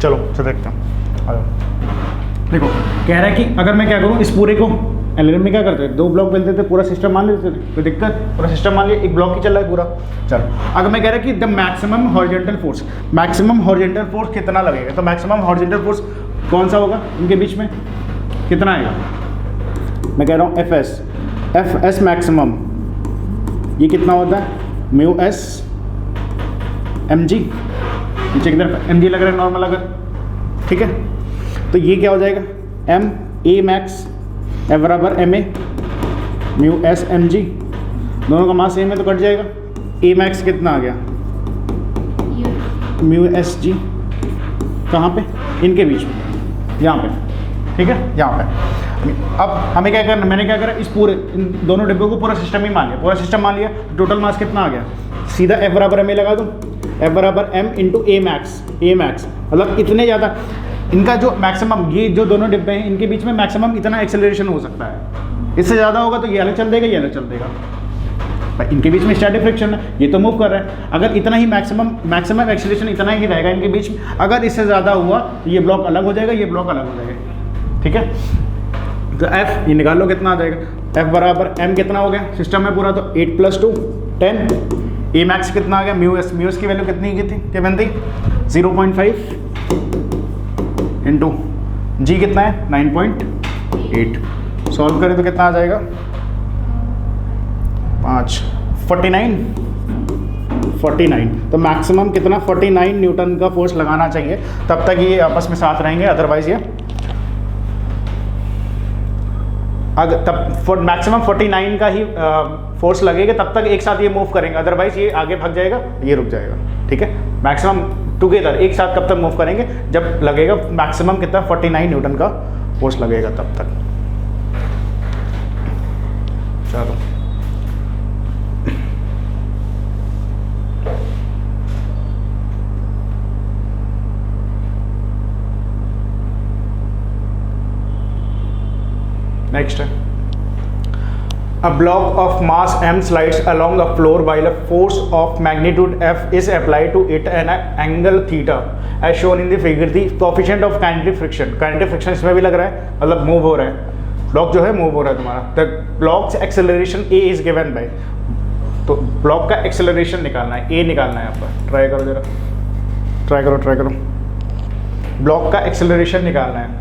चलो तो देखते हैं, आ जाओ। देखो कह रहा है कि अगर मैं क्या करूँ, इस पूरे को एलएलएम में क्या करते हैं, 2 ब्लॉक मिलते थे, पूरा सिस्टम मान लेते थे, कोई दिक्कत, पूरा सिस्टम मान लिया, एक ब्लॉक ही चल रहा है पूरा। चलो अगर मैं कह रहा है कि the maximum horizontal force, maximum horizontal force कितना लगेगा, तो मैक्सिमम हॉरिजॉन्टल फोर्स कौन सा होगा, इनके बीच में कितना आएगा, मैं कह रहा हूँ Fs, एफ एस मैक्सिमम ये कितना होता है, म्यू एस एम जी, नीचे की तरफ एम जी लग रहा है नॉर्मल अगर, ठीक है। तो ये क्या हो जाएगा, एम ए मैक्स एफ बराबर m a mu s m g, दोनों का मास सेम है तो कट जाएगा। ए मैक्स कितना आ गया, म्यू एस जी, कहाँ पे, इनके बीच में, यहाँ पे, ठीक है, यहाँ पे। अब हमें क्या करना, मैंने क्या करा, इस पूरे इन दोनों डिब्बों को पूरा सिस्टम ही मान लिया, पूरा सिस्टम मान लिया, टोटल मास कितना आ गया, सीधा एफ बराबर एम ए लगा दूँ, एफ बराबर एम इंटू ए मैक्स, ए मैक्स मतलब इतने ज़्यादा इनका जो मैक्सिमम, ये जो दोनों डिब्बे हैं इनके बीच में मैक्सिमम इतना एक्सेलरेशन हो सकता है, इससे ज़्यादा होगा तो ये अलग चल देगा, ये अलग चल देगा, इनके बीच में स्टैटिक फ्रिक्शन है, ये तो मूव कर रहा है। अगर इतना ही मैक्सिमम एक्सेलरेशन इतना ही रहेगा इनके बीच में, अगर इससे ज़्यादा हुआ तो ये ब्लॉक अलग हो जाएगा, ये ब्लॉक अलग हो जाएगा, ठीक है। तो एफ ये निकाल लो कितना आ जाएगा, एफ बराबर एम कितना हो गया सिस्टम में पूरा, तो 8 + 2 10, ए मैक्स कितना आ गया, म्यू एस की वैल्यू कितनी की थी, क्या बनती 0.5 इंटू जी कितना है 9.8, सॉल्व करें तो कितना आ जाएगा 5 49। तो मैक्सिमम कितना 49 न्यूटन का फोर्स लगाना चाहिए, तब तक ये आपस में साथ रहेंगे, अदरवाइज ये अगर तब मैक्सिमम 49 का ही फोर्स लगेगा, तब तक एक साथ ये मूव करेंगे, अदरवाइज ये आगे भाग जाएगा, ये रुक जाएगा, ठीक है। मैक्सिमम टुगेदर एक साथ कब तक मूव करेंगे, जब लगेगा मैक्सिमम कितना 49 न्यूटन का फोर्स लगेगा तब तक। चलो नेक्स्ट है, a block of mass m slides along a floor while a force of magnitude f is applied to it at an angle theta as shown in the figure। the coefficient of kinetic friction इसमें भी लग रहा है, मतलब move हो रहा है, block जो है मूव हो रहा है तुम्हारा। the block's acceleration a is given by, तो ब्लॉक का एक्सेलरेशन निकालना है, a निकालना है आपका, ट्राई करो जरा, ट्राई करो, ब्लॉक का एक्सेलरेशन निकालना है।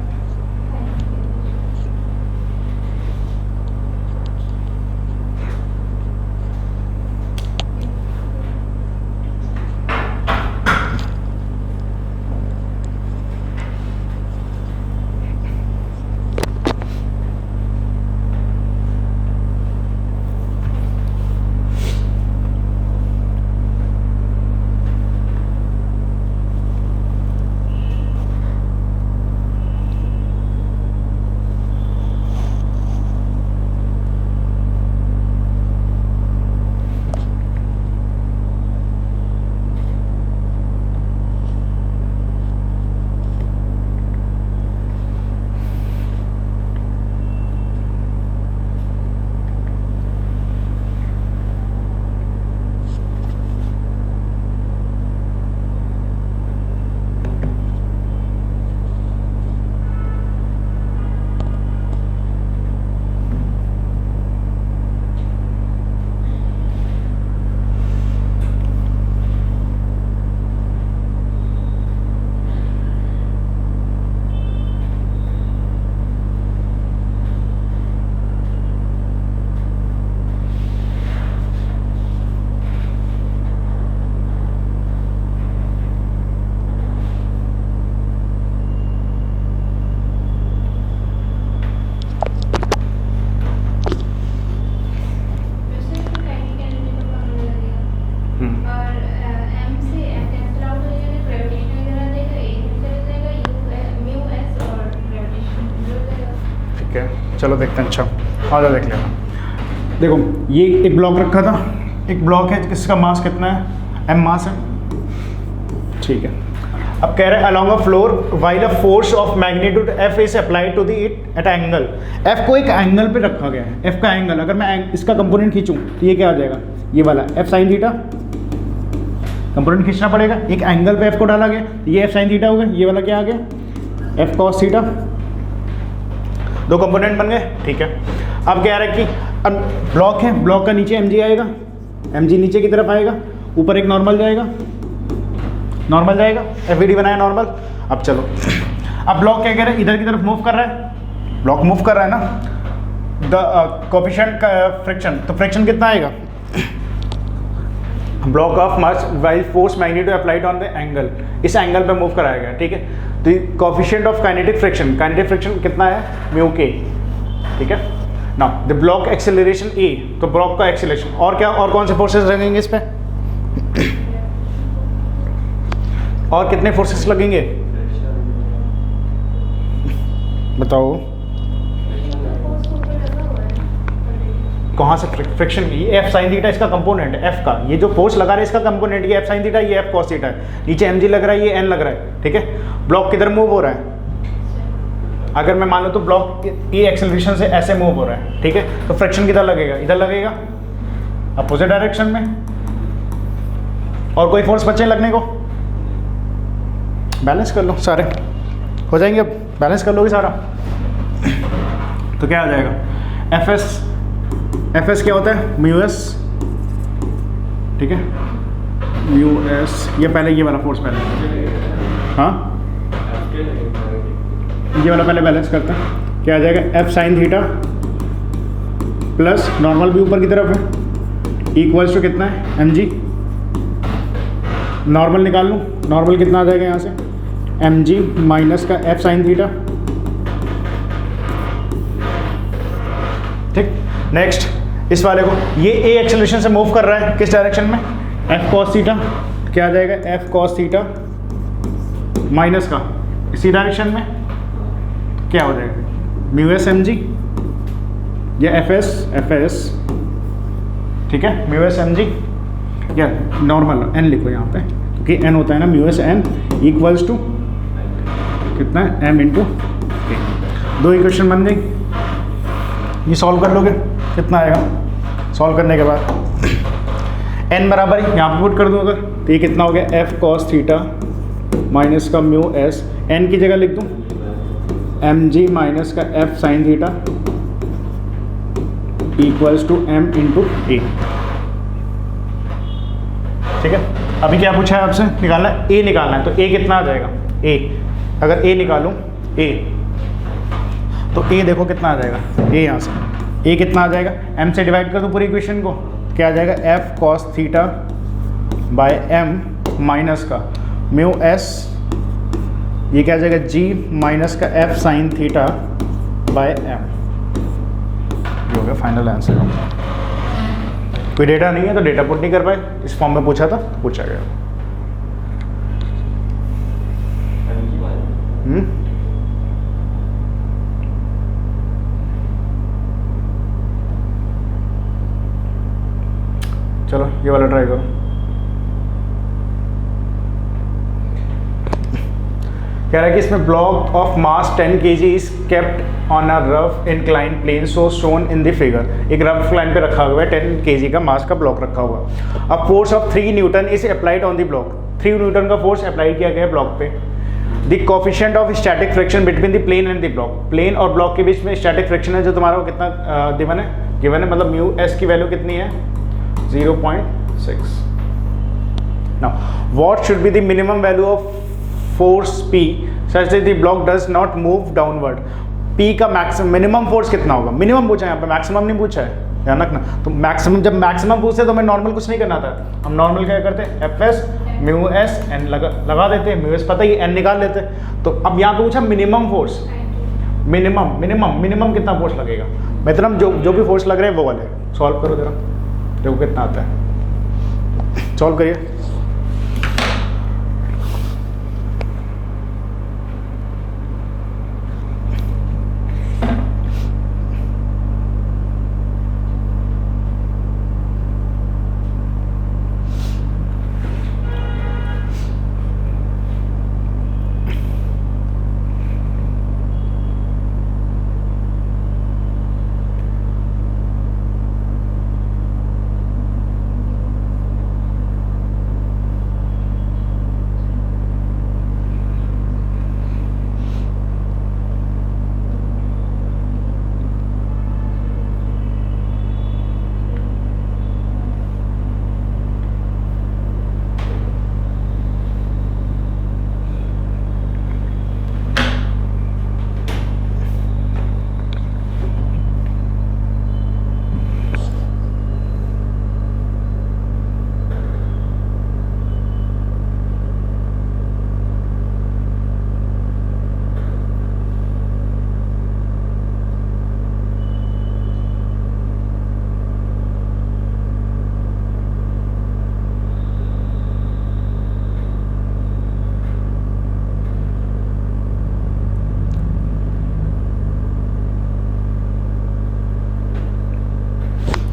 चलो देखते हैं, अच्छा आ जाओ देख लेना। देखो ये एक ब्लॉक रखा था, एक ब्लॉक है, इसका मास कितना है, m मास है, ठीक है। अब कह रहे हैं along a floor while a force of magnitude f is applied to the it at angle, f को एक एंगल पे रखा गया है, f का एंगल, अगर मैं इसका कंपोनेंट खींचूं तो ये क्या आ जाएगा, ये वाला f sin थीटा, कंपोनेंट खींचना पड़ेगा, एक एंगल पे f को डाला गया, ये f sin थीटा हो गया, ये वाला क्या आ गया f cos थीटा, दो कंपोनेंट बन गए, ठीक है। अब कह रहा है कि अब ब्लॉक है, ब्लॉक का नीचे mg आएगा, mg नीचे की तरफ आएगा, ऊपर एक नॉर्मल जाएगा, एफईडी बनाया नॉर्मल। अब चलो, अब ब्लॉक क्या कह रहा है, इधर की तरफ मूव कर रहा है, ब्लॉक मूव कर रहा है ना, द कोफिशिएंट फ्रिक्शन, तो फ्रिक्शन कितना आएगा, block of mass while force magnitude applied on the angle, इस एंगल पे मूव कराया गया, ठीक है। तो कोफिशिएंट ऑफ काइनेटिक फ्रिक्शन कितना है, म्यू के, ठीक है। नाउ द ब्लॉक एक्सेलरेशन ए, तो ब्लॉक का एक्सेलरेशन, और क्या, और कौन से फोर्सेस लगेंगे इस पे, और कितने फोर्सेस लगेंगे बताओ, कहाँ से फ्रिक्शन, ये एफ साइन थीटा इसका कंपोनेंट है, एफ का, ये जो फोर्स लगा रहा है इसका कंपोनेंट, ये एफ साइन थीटा, ये एफ कॉस थीटा है, नीचे एम जी लग रहा है, ये एन लग रहा है, ठीक है। ब्लॉक किधर मूव हो रहा है, अगर मैं मान लो तो ब्लॉक ये एक्सेलरेशन से ऐसे मूव हो रहा है, ठीक है। तो फ्रिक्शन किधर लगेगा, इधर लगेगा, अपोजिट डायरेक्शन में। और कोई फोर्स बचे लगने को, बैलेंस कर लो, सारे हो जाएंगे, अब बैलेंस कर लोगे सारा, तो क्या आ जाएगा, एफ एस क्या होता है, म्यू एस, ठीक है, म्यू एस, ये पहले ये वाला फोर्स पहले, हाँ ये वाला पहले बैलेंस करते हैं, क्या आ जाएगा, F sine theta plus normal भी ऊपर की तरफ है, इक्वल्स टू कितना है, एम जी, नॉर्मल निकाल लूँ, नॉर्मल कितना आ जाएगा यहाँ से, एम जी माइनस का एफ साइन थीटा, ठीक। नेक्स्ट इस वाले को, ये ए एक्सेलरेशन से मूव कर रहा है किस डायरेक्शन में, एफ कॉस थीटा, क्या आ जाएगा, एफ कॉस थीटा माइनस का इसी डायरेक्शन में क्या हो जाएगा, म्यू एस एम जी, या एफ एस, ठीक है, म्यू एस एम जी, या नॉर्मल एन लिखो यहाँ पे, क्योंकि एन होता है ना, mu S N equals to कितना है, एम इंटू, दो इक्वेशन बन गई, ये सॉल्व कर लोगे, कितना आएगा सॉल्व करने के बाद, n बराबर यहाँ पे पुट कर दूँ अगर, तो ये कितना हो गया, एफ कॉस थीटा माइनस का म्यू एस, n की जगह लिख दूँ एम जी माइनस का F sine theta equals to M into A, ठीक है। अभी क्या पूछा है आपसे, निकालना है, ए निकालना है, तो ए कितना आ जाएगा, ए, अगर ए निकालूं, ए, तो ए देखो कितना आ जाएगा, ए यहाँ से ए कितना आ जाएगा, एम से डिवाइड कर दो पूरी इक्वेशन को, क्या आ जाएगा, f cos theta by m minus का म्यू एस, ये क्या आ जाएगा, जी माइनस का F sine theta by m, ये हो गया फाइनल आंसर। कोई डेटा नहीं है तो डेटा पुट नहीं कर पाए, इस फॉर्म में पूछा था तो पूछा गया। चलो ये वाला ट्राई करो, कह रहा है कि इसमें block of mass 10 kg is kept on a rough incline plane so shown in the figure, एक रफ इंक्लाइन पे रखा हुआ है, 10 kg का मास का ब्लॉक रखा हुआ, अब force of 3 newton is applied on the block, 3 newton का फोर्स अप्लाई किया गया है ब्लॉक पे, the coefficient of static friction between the plane and the block, plane और ब्लॉक के बीच में स्टैटिक फ्रिक्शन है जो तुम्हारा वो कितना गिवन है, मतलब म्यू एस की वैल्यू कितनी है, 0.6। Now what should be the minimum value of force P such that the block does not move downward, P का मैक्सिमम मिनिमम फोर्स कितना होगा, मिनिमम पूछा है यहाँ पे, मैक्सिमम नहीं पूछा है, ध्यान रखना। तो मैक्सिमम, जब मैक्सिमम पूछते तो हमें नॉर्मल कुछ नहीं करना था, हम नॉर्मल क्या करते हैं, f s mu S N लगा देते हैं, म्यू एस पता ही एन निकाल लेते हैं। तो अब यहाँ पे पूछा मिनिमम फोर्स, मिनिमम कितना फोर्स लगेगा, मतलब जो भी फोर्स लग रहे हैं वो वाले सॉल्व करो जरा, देखो कितना आता है, सॉल्व करिए।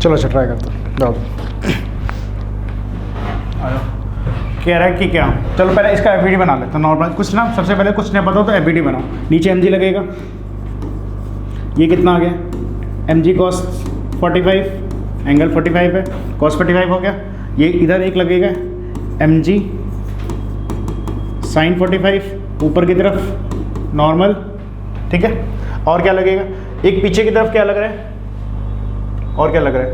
चलो अच्छा ट्राई करते हैं, जाओ आयो। कह रहा है कि क्या, चलो पहले इसका एफबीडी बना लेते हैं नॉर्मल कुछ ना, सबसे पहले कुछ नहीं पता तो एफबीडी बनाओ। नीचे एम जी लगेगा, ये कितना आ गया एम जी कॉस 45, एंगल 45 है, कॉस 45 हो गया। ये इधर एक लगेगा एम जी साइन 45 ऊपर की तरफ नॉर्मल, ठीक है। और क्या लगेगा, एक पीछे की तरफ क्या लग रहा है, और क्या लग रहा है,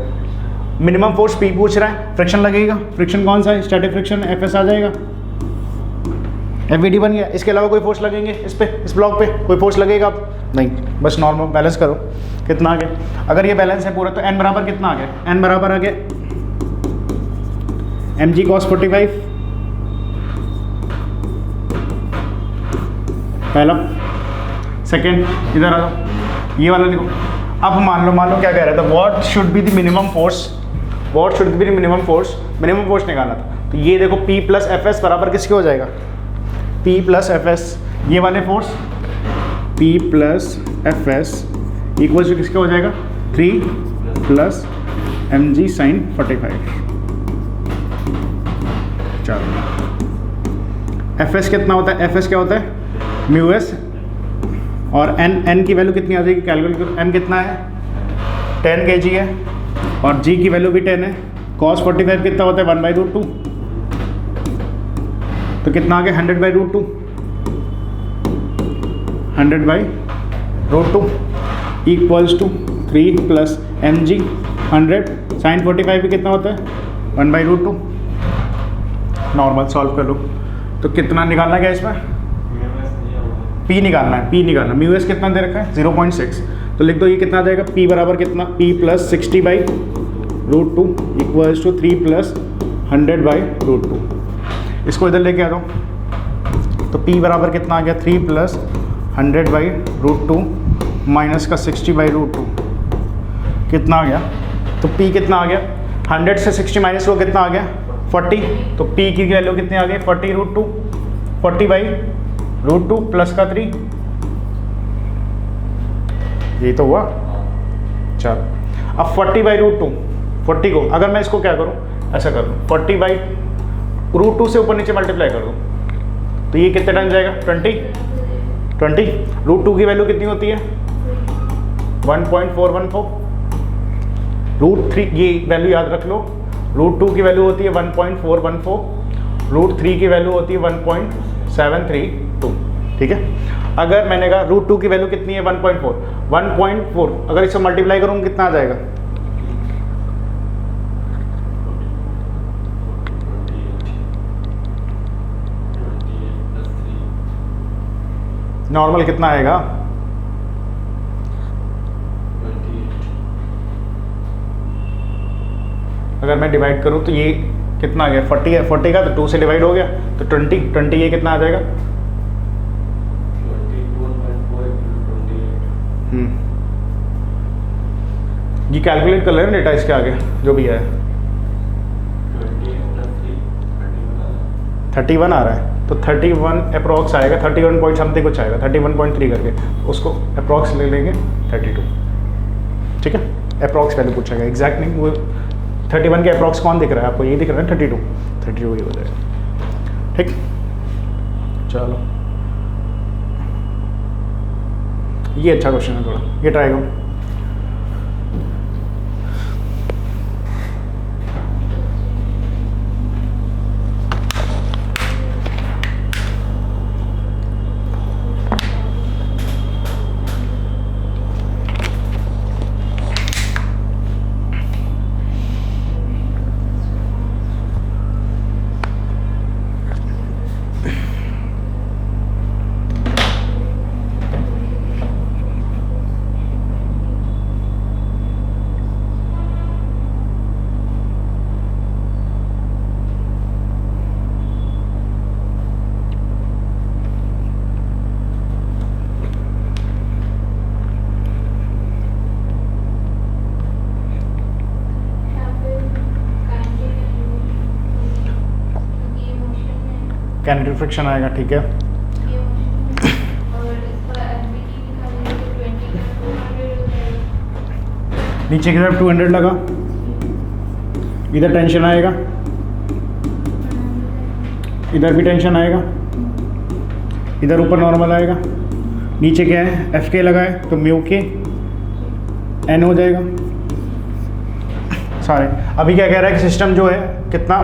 मिनिमम फोर्स पी पूछ रहा है, फ्रिक्शन लगेगा, फ्रिक्शन कौन सा है, स्टैटिक फ्रिक्शन एफ एस आ जाएगा, एफबीडी बन गया। इसके अलावा कोई फोर्स लगेंगे इस पे, इस ब्लॉक पे कोई फोर्स लगेगा नहीं, बस नॉर्मल बैलेंस करो कितना आ गया। अगर ये बैलेंस है पूरा तो एन बराबर कितना आ गया, एन बराबर आ गया एम जी कॉस 45 पहला। सेकेंड इधर आ जाओ, ये वाला देखो। अब मान लो क्या कह रहा था, what should be the minimum force, what should be the minimum force निकालना था। तो ये देखो P प्लस एफ एस बराबर किसके हो जाएगा, P प्लस एफ एस, ये वाले force P plus f s equal to किसके हो जाएगा 3 प्लस एम जी साइन 45। चलो एफ एस कितना होता है, एफ एस क्या होता है म्यू एस, और एन की वैल्यू कितनी आ जाएगी, कैलकुलेट करो। एन कितना है 10 kg है, और जी की वैल्यू भी 10 है। कॉस 45 कितना होता है 1/√2, तो कितना आ गया 100/√2, 100/√2 equals to 3 plus m g 100 sine 45 भी कितना होता है 1/√2। नॉर्मल सॉल्व कर लो, तो कितना निकालना क्या इसमें, पी निकालना है, पी निकालना। म्यू एस कितना दे रखा है 0.6, तो लिख दो ये कितना आ जाएगा, पी बराबर कितना, P plus 60/√2 equals to 3 plus 100/√2। इसको इधर लेके आ जाओ, तो पी बराबर कितना आ गया 3 प्लस 100/√2 माइनस का 60/√2 कितना आ गया, तो पी कितना आ गया 100 से 60 माइनस वो कितना आ गया 40, तो पी की वैल्यू कितनी आ गई 40/√2, 40/√2 प्लस का 3, ये तो हुआ। चलो अब 40/√2, 40 को अगर मैं इसको क्या करूं, ऐसा कर दूं 40/√2 से ऊपर नीचे मल्टीप्लाई कर दूं, तो ये कितने टाइम जाएगा 20। √2 की वैल्यू कितनी होती है 1.414, √3 ये वैल्यू याद रख लो, √2 की वैल्यू होती है 1.414, √3 की वैल्यू होती है 1.732, ठीक है। अगर मैंने कहा √2 की वैल्यू कितनी है 1.4, अगर इससे मल्टीप्लाई करूँगा कितना आ जाएगा, नॉर्मल कितना आएगा, अगर मैं डिवाइड करूं तो ये कितना आ गया 40 है, 40 का तो 2 से डिवाइड हो गया तो 20 ये कितना आ जाएगा, ये कैलकुलेट कर ले डेटा इसके आगे जो भी है 31 आ रहा है, तो 31 अप्रॉक्स आएगा, 31 पॉइंट समथिंग कुछ आएगा, 31.3 करके उसको अप्रॉक्स ले लेंगे 32, ठीक है। अप्रॉक्स वैल्यू पूछेगा, एग्जैक्ट नहीं, वो 31 के अप्रॉक्स कौन दिख रहा है आपको, ये दिख रहा है 32 ही हो जाएगा, ठीक। चलो ये अच्छा क्वेश्चन है, थोड़ा ये ट्राई करो। काइनेटिक फ्रिक्शन आएगा, ठीक है। नीचे की तरफ 200 लगा, इधर टेंशन आएगा, इधर भी टेंशन आएगा, इधर ऊपर नॉर्मल आएगा, नीचे क्या है एफ के लगाए तो म्यू के एन हो जाएगा सारे। अभी क्या कह रहा है कि सिस्टम जो है कितना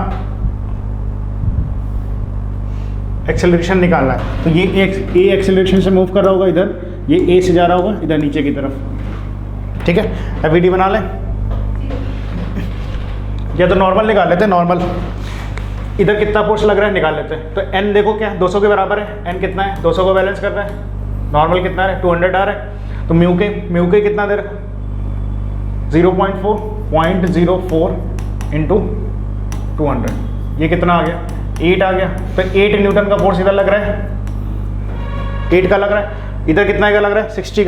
एक्सेलरेशन निकालना है, तो ये ए एक्सेलरेशन से मूव कर रहा होगा इधर, ये ए से जा रहा होगा इधर नीचे की तरफ। ठीक है, एफईडी बना लें या तो नॉर्मल निकाल लेते हैं, नॉर्मल इधर कितना फोर्स लग रहा है निकाल लेते हैं। तो एन देखो क्या 200 के बराबर है, एन कितना है 200 को बैलेंस कर रहा है, नॉर्मल कितना है 200 आ रहा है, तो म्यू के कितना दे रहा है 0.04 इंटू 200, ये कितना आ गया 8 आ गया। तो 8 न्यूटन का फोर्स इधर लग रहा है, 8 का लग रहा है, इधर कितना का लग रहा है 60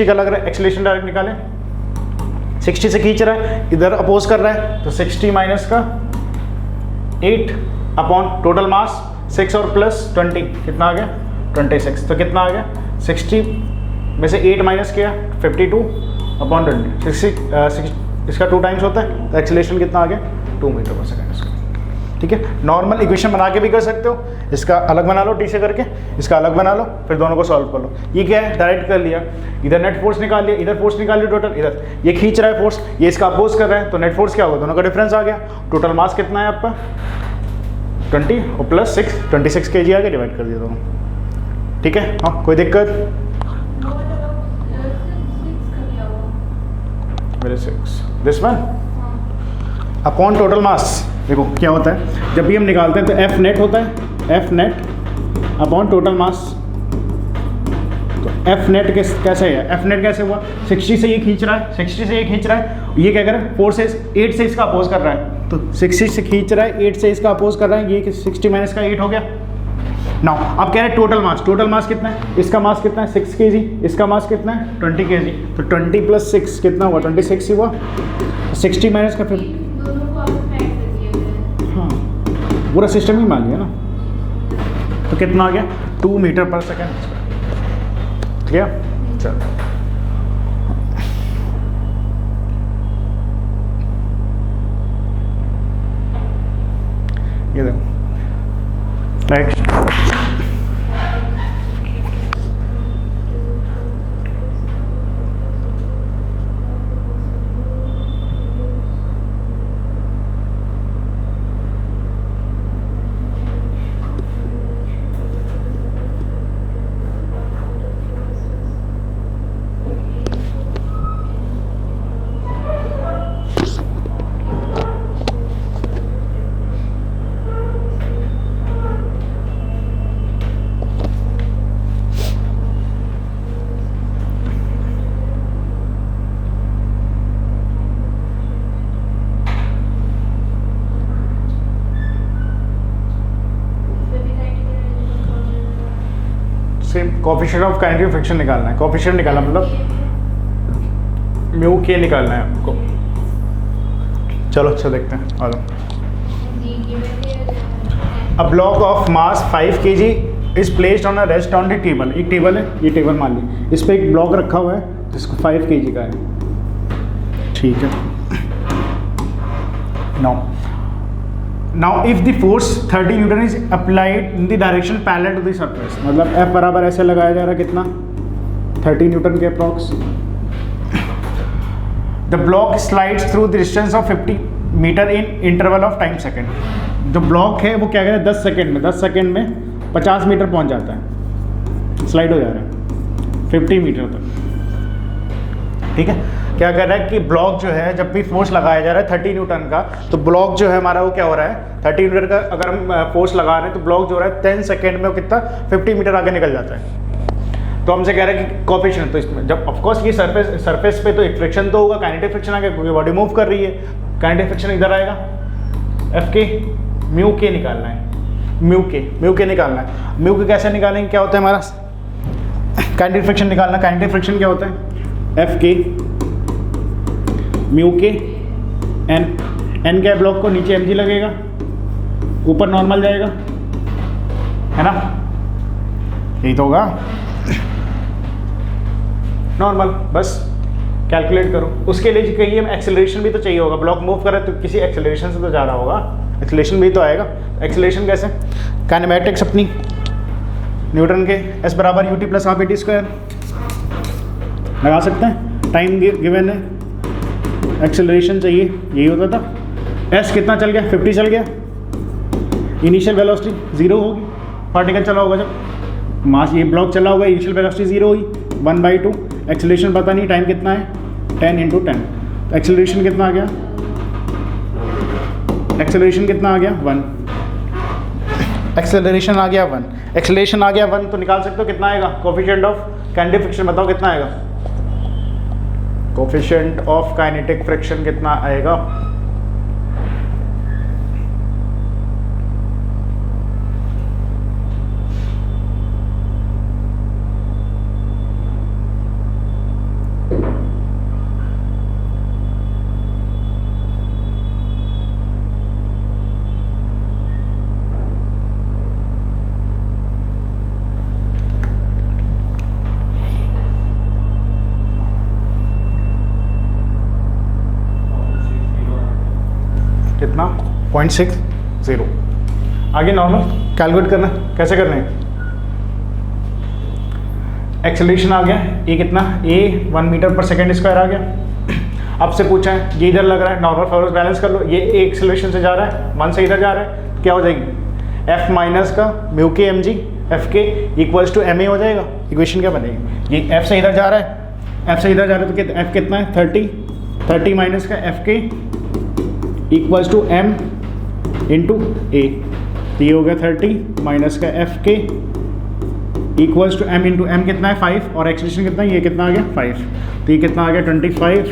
का लग रहा है। एक्सेलरेशन डायरेक्ट निकालें, 60 से खींच रहा है, इधर अपोज कर रहा है, तो 60 माइनस का 8 अपॉन टोटल मास 6 और प्लस 20 कितना आ गया 26। तो कितना आ गया 60 में से 8 माइनस किया 52 अपॉन 20, 60 इसका 2 टाइम्स होता है, तो एक्सेलरेशन कितना आ गया 2 मीटर पर सेकेंड इसका। ठीक है, नॉर्मल इक्वेशन बना के भी कर सकते हो, इसका अलग बना लो टी से करके, इसका अलग बना लो, फिर दोनों को सॉल्व कर लो। ये क्या है डायरेक्ट कर लिया, इधर नेट फोर्स निकाल लिया, इधर फोर्स निकाल लिया टोटल, इधर ये खींच रहा है फोर्स, ये इसका अपोज कर रहा है, तो नेट फोर्स क्या होगा दोनों का डिफरेंस आ गया। टोटल मास कितना है आपका 20 और प्लस 6 26 kg आ गया, डिवाइड कर दिया दोनों। ठीक है, हाँ कोई दिक्कत, मेरे 6 this one upon total mass. देखो क्या होता है जब भी हम निकालते हैं तो एफ नेट होता है, F net upon total mass. तो एफ नेट कैसे है, एफ नेट कैसे हुआ 60 से ये खींच रहा है, 60 से ये खींच रहा है, ये क्या कर रहा है 4 से 8 से इसका अपोज कर रहा है, तो 60 से खींच रहा है 8 से इसका अपोज कर रहा है, ये 60 माइनस का 8 हो गया। नाउ अब कह रहे हैं टोटल मास कितना है, इसका मास कितना है 6 kg, इसका मास कितना है 20 kg, तो 20 प्लस 6 कितना हुआ 26 ही हुआ, 60 माइनस का फिर हाँ पूरा सिस्टम ही मान लिया ना, तो कितना आ गया 2 मीटर पर सेकेंड। ठीक है, चलो ये देखो next coefficient of kinetic friction निकालना है, कोएफिशिएंट निकालना मतलब म्यू के निकालना है आपको। चलो अच्छा देखते हैं, आ जाओ। अ block of mass 5 kg is placed on a rest on the table. एक टेबल है, ये टेबल मान ली, इस पर एक ब्लॉक रखा हुआ है जिसको 5 kg का है। ठीक है, now if the force 30 newton is applied in the direction parallel to the surface, मतलब F बराबर ऐसे लगाया जा रहा है कितना 30 न्यूटन के approx. The block slides through the distance of 50 metre in interval of time second. जो ब्लॉक है वो क्या कह रहा है 10 सेकेंड में 50 मीटर पहुंच जाता है, स्लाइड हो जा रहा है 50 मीटर तक। ठीक है, क्या कह रहा है कि ब्लॉक जो है जब भी फोर्स लगाया जा रहा है 30 न्यूटन का, तो ब्लॉक जो है हमारा वो क्या हो रहा है 30 मीटर का अगर हम फोर्स लगा रहे हैं तो ब्लॉक जो हो रहा है 10 सेकेंड में वो कितना 50 मीटर आगे निकल जाता है। तो हमसे कह रहे हैं कि कोएफिशिएंट, तो इसमें जब ऑफकोर्स ये सरफेस पे तो एक फ्रिक्शन तो होगा, काइनेटिक फ्रिक्शन आ गया क्योंकि बॉडी मूव कर रही है, काइनेटिक फ्रिक्शन इधर आएगा, एफ के म्यू के निकालना है, म्यू के निकालना है। म्यू के कैसे निकालेंगे, क्या होता है हमारा काइनेटिक फ्रिक्शन निकालना। काइनेटिक फ्रिक्शन क्या होता है एफ के म्यू के एन क्या ब्लॉक को नीचे mg लगेगा, ऊपर नॉर्मल जाएगा, है ना, यही तो होगा नॉर्मल। बस कैलकुलेट करो। उसके लिए कहिए एक्सेलरेशन भी तो चाहिए होगा, ब्लॉक मूव कर रहा है तो किसी एक्सेलरेशन से तो जा रहा होगा, एक्सेलरेशन भी तो आएगा। एक्सेलरेशन कैसे? काइनेमैटिक्स अपनी न्यूटन के एस बराबर U T plus half A T square लगा सकते हैं। टाइम गिवन है, एक्सेलरेशन चाहिए, यही होता था। एस कितना चल गया? 50 चल गया। इनिशियल वेलोसिटी 0 होगी, पार्टिकल चला होगा जब, मास ये ब्लॉक चला होगा, इनिशियल वेलोसिटी 0 हुई, 1/2। एक्सेलरेशन पता नहीं, टाइम कितना है 10 × 10, तो एक्सेलरेशन कितना आ गया? एक्सेलरेशन कितना आ गया? 1। एक्सेलरेशन आ गया 1, एक्सेलरेशन आ गया 1, तो निकाल सकते हो कितना आएगा? कोफिशिएंट ऑफ काइनेटिक फ्रिक्शन बताओ कितना आएगा? कोफिशिएंट ऑफ काइनेटिक फ्रिक्शन कितना आएगा? कितना? 0.60। आगे नॉर्मल कैलकुलेट करना, कैसे करना है? एक्सेलरेशन आ गया, ए कितना? ए 1 मीटर पर सेकेंड स्क्वायर आ गया। अब से पूछा है, ये इधर लग रहा है, नॉर्मल फोर्स बैलेंस कर लो, ये ए एक्सेलरेशन से जा रहा है, 1 से इधर जा रहा है, तो क्या हो जाएगी? एफ माइनस का म्यू के M G F k equals to M A हो जाएगा। इक्वेशन क्या बनेगी? ये एफ से इधर जा रहा है, एफ से इधर जा रहा है तो एफ कितना है? 30 माइनस का f k equals to M into a, तो ये हो गया 30 माइनस का f k equals to M into m कितना है? 5, और एक्सेलरेशन कितना है? ये कितना आ गया? 5, तो ये कितना आ गया? 25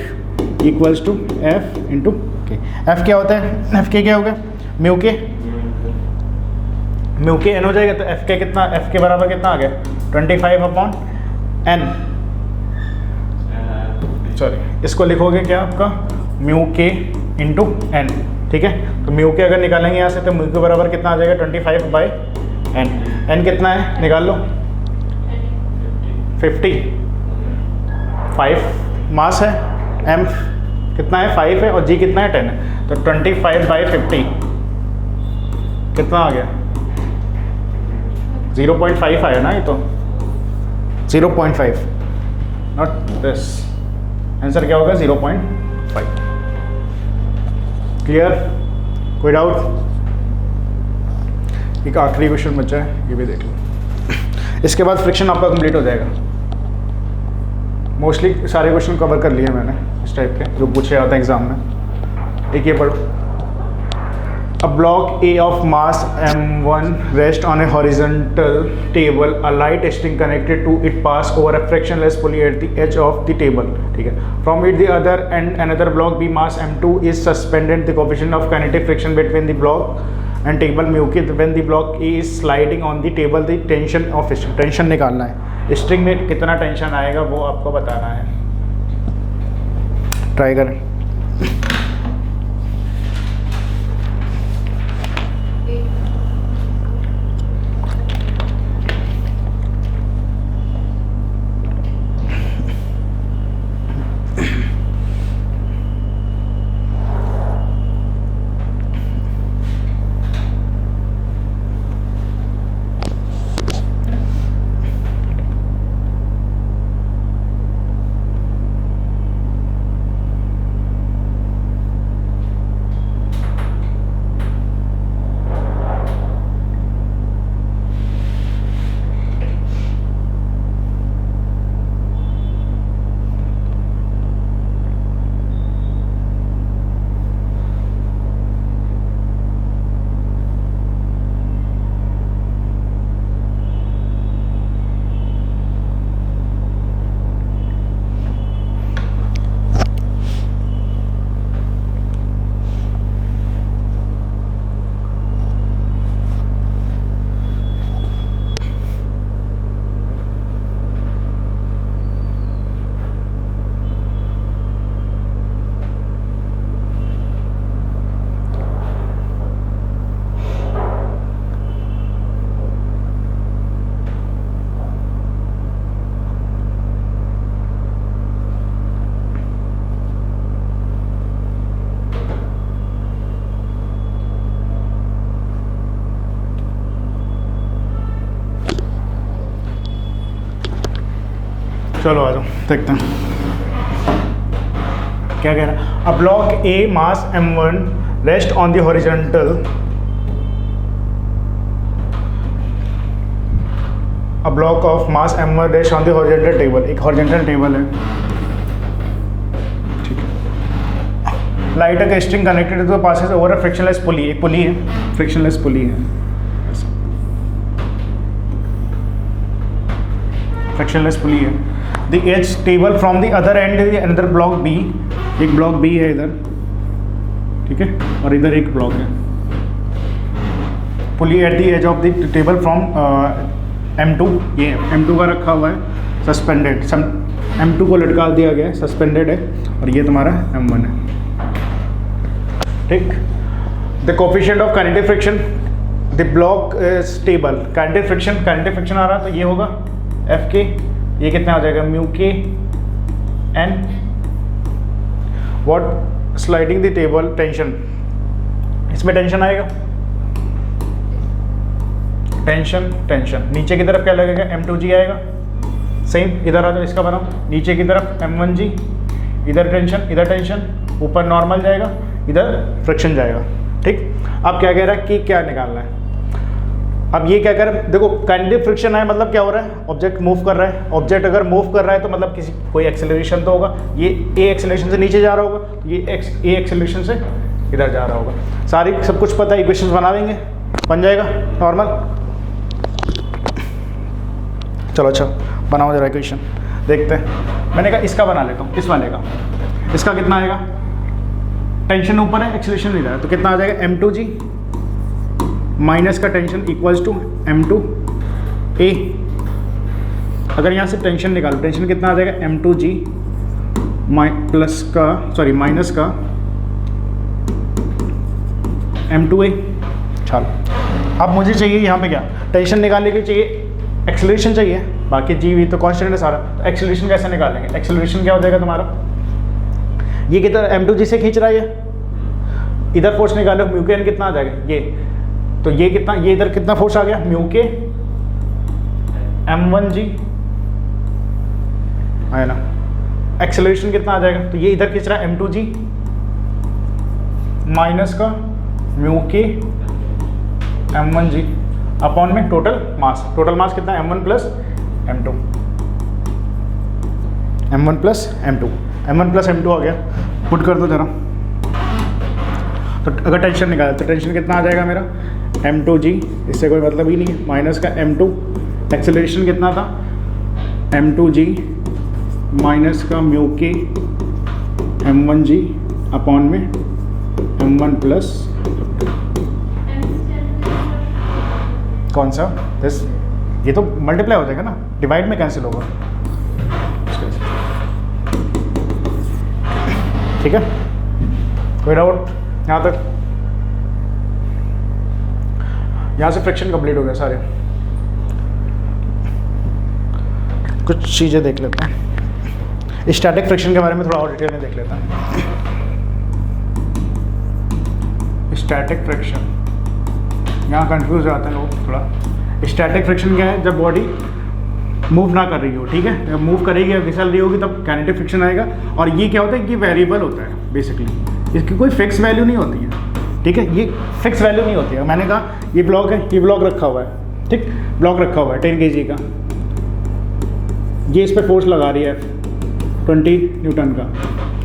इक्वल्स टू एफ इंटू के। एफ क्या होता है? एफ के क्या हो गया? म्यू के एन हो जाएगा, तो एफ के कितना? एफ के बराबर कितना आ गया? 25/n, सॉरी इसको लिखोगे क्या आपका? म्यू के इंटू एन, ठीक है। तो म्यू के अगर निकालेंगे यहाँ से तो म्यू के बराबर कितना आ जाएगा? 25/n। एन कितना है? निकाल लो, 50, 5 मास है, एम कितना है? 5 है, और जी कितना है? 10 है, तो 25/50 कितना आ गया? 0.5 आया ना, ये तो 0.5, नॉट दिस। आंसर क्या होगा? 0.5। क्लियर? कोई डाउट? एक आखिरी क्वेश्चन बचा है, ये भी देख लो, इसके बाद फ्रिक्शन आपका कंप्लीट हो जाएगा। मोस्टली सारे क्वेश्चन कवर कर लिए मैंने इस टाइप के जो पूछे जाते हैं एग्जाम में। एक ये पढ़ो, A block A of mass m1 rests on a horizontal table. A light string connected to it pass over a frictionless pulley at the edge of the table. ठीक है. From it the other and another block B mass m2 is suspended. The coefficient of kinetic friction between the block and table mu k. When the block A is sliding on the table, the tension of string. Tension निकालना है, string में कितना tension आएगा वो आपको बताना है। Try करें। चलो आ जाओ देखते हैं क्या कह रहा है। A block A mass m1 rest on the horizontal, a block of mass m1 rest on the horizontal table, एक हॉरिजॉन्टल टेबल है, ठीक है। लाइट का string connected to the passes over a frictionless pulley, एक pulley है, frictionless pulley है, frictionless pulley है। The edge table from the other end another block B, एक ब्लॉक बी है इधर, ठीक है, और इधर एक ब्लॉक है। Pulley at the edge of the table from M2, ये M2 का रखा हुआ है सस्पेंडेड, M2 को लटका दिया गया है, सस्पेंडेड है, और ये तुम्हारा M1 है, ठीक। The coefficient of kinetic friction, the block stable, kinetic friction आ रहा तो ये होगा एफ के, ये कितना आ जाएगा mu k N. What sliding the table tension, इसमें टेंशन आएगा, टेंशन नीचे की तरफ क्या लगेगा M2G आएगा, सेम इधर आ जाओ, इसका बनाओ, नीचे की तरफ M1G, इधर टेंशन, ऊपर नॉर्मल जाएगा, इधर फ्रिक्शन जाएगा, ठीक। अब क्या कह रहा है कि क्या निकालना है, अब ये क्या कर रहा है, देखो काइनेटिक फ्रिक्शन है मतलब क्या हो रहा है, ऑब्जेक्ट मूव कर रहा है, ऑब्जेक्ट अगर मूव कर रहा है तो मतलब कोई एक्सेलरेशन तो होगा, ये ए एक्सेलरेशन से नीचे जा रहा होगा, तो ये ए एक्सेलरेशन से इधर जा रहा होगा, सारी सब कुछ पता है, इक्वेशंस बना देंगे, बन जाएगा नॉर्मल। चलो अच्छा बनाओ जरा इक्वेशन, देखते हैं। मैंने कहा इसका बना लेता हूँ, इस वाले का, इसका कितना आएगा, टेंशन ऊपर है, एक्सेलरेशन नहीं है, तो कितना आ जाएगा M2G माइनस का टेंशन इक्वल्स टू M2A। अगर यहाँ से टेंशन निकालो, टेंशन कितना आ जाएगा M2G माइनस का M2A। चलो अब मुझे चाहिए यहाँ पे क्या, टेंशन निकालने के लिए चाहिए एक्सेलरेशन चाहिए, बाकी जी वी तो कांस्टेंट है सारा, तो एक्सेलरेशन कैसे निकालेंगे, एक्सेलरेशन क्या हो जाएगा तुम्हारा, ये किधर M2G से खींच रहा है, इधर फोर्स निकालो, म्यू के एन कितना आ जाएगा ये, तो ये कितना, ये इधर कितना फोर्स आ गया म्यू के M1G है ना, एक्सेलरेशन कितना आ जाएगा, तो ये इधर खींच रहा है M2G माइनस का म्यू के M1G अपॉन में टोटल मास कितना है M1 plus M2, M1 plus M2 आ गया, पुट कर दो जरा। तो अगर टेंशन निकाले तो टेंशन कितना आ जाएगा मेरा M2G, इससे कोई मतलब ही नहीं है, माइनस का M2, एक्सेलरेशन कितना था M2G माइनस का म्यू के M1G अपॉन में M1 प्लस कौन सा दिस, ये तो मल्टीप्लाई हो जाएगा ना, डिवाइड में कैंसिल होगा, ठीक है। कोई डाउट यहाँ तक, यहाँ से फ्रिक्शन कंप्लीट हो गया सारे। कुछ चीज़ें देख लेते हैं, स्टैटिक फ्रिक्शन के बारे में थोड़ा और डिटेल में देख लेते हैं। स्टैटिक फ्रिक्शन, यहाँ कंफ्यूज हो जाते हैं लोग थोड़ा। स्टैटिक फ्रिक्शन क्या है, जब बॉडी मूव ना कर रही हो, ठीक है, जब मूव करेगी या फिसल रही होगी तब काइनेटिक फ्रिक्शन आएगा। और ये क्या होता है कि वेरिएबल होता है बेसिकली, इसकी कोई फिक्स वैल्यू नहीं होती है, ठीक है, ये फिक्स वैल्यू नहीं होती है। मैंने कहा ये ब्लॉक है, ये ब्लॉक रखा हुआ है, ठीक, ब्लॉक रखा हुआ है 10 kg का, ये इस पर फोर्स लगा रही है 20 न्यूटन का,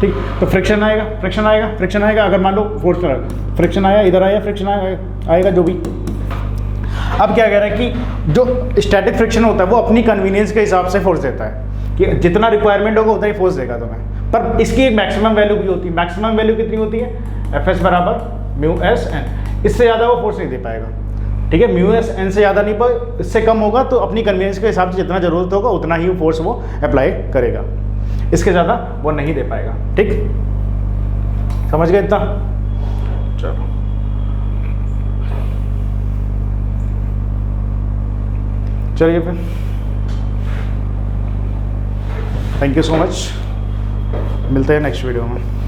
ठीक, तो फ्रिक्शन आएगा। अगर मान लो फोर्स लगा, फ्रिक्शन आया, इधर आया, फ्रिक्शन आएगा जो भी। अब क्या कह रहा है कि जो स्टैटिक फ्रिक्शन होता है वो अपनी कन्वीनियंस के हिसाब से फोर्स देता है कि जितना रिक्वायरमेंट होगा उतना ही फोर्स देगा तुम्हें, पर इसकी एक मैक्सिमम वैल्यू भी होती है। मैक्सिमम वैल्यू कितनी होती है, Fs बराबर म्यू एस एन, इससे ज़्यादा वो फोर्स नहीं दे पाएगा, ठीक है, म्यू एस एन से ज़्यादा नहीं, पर इससे कम होगा तो अपनी कन्वीनियंस के हिसाब से जितना ज़रूरत होगा उतना ही फोर्स वो अप्लाई करेगा, इसके ज़्यादा वो नहीं दे पाएगा, ठीक, समझ गए इतना। चलो चलिए फिर, थैंक यू सो मच, मिलते हैं नेक्स्ट वीडियो में।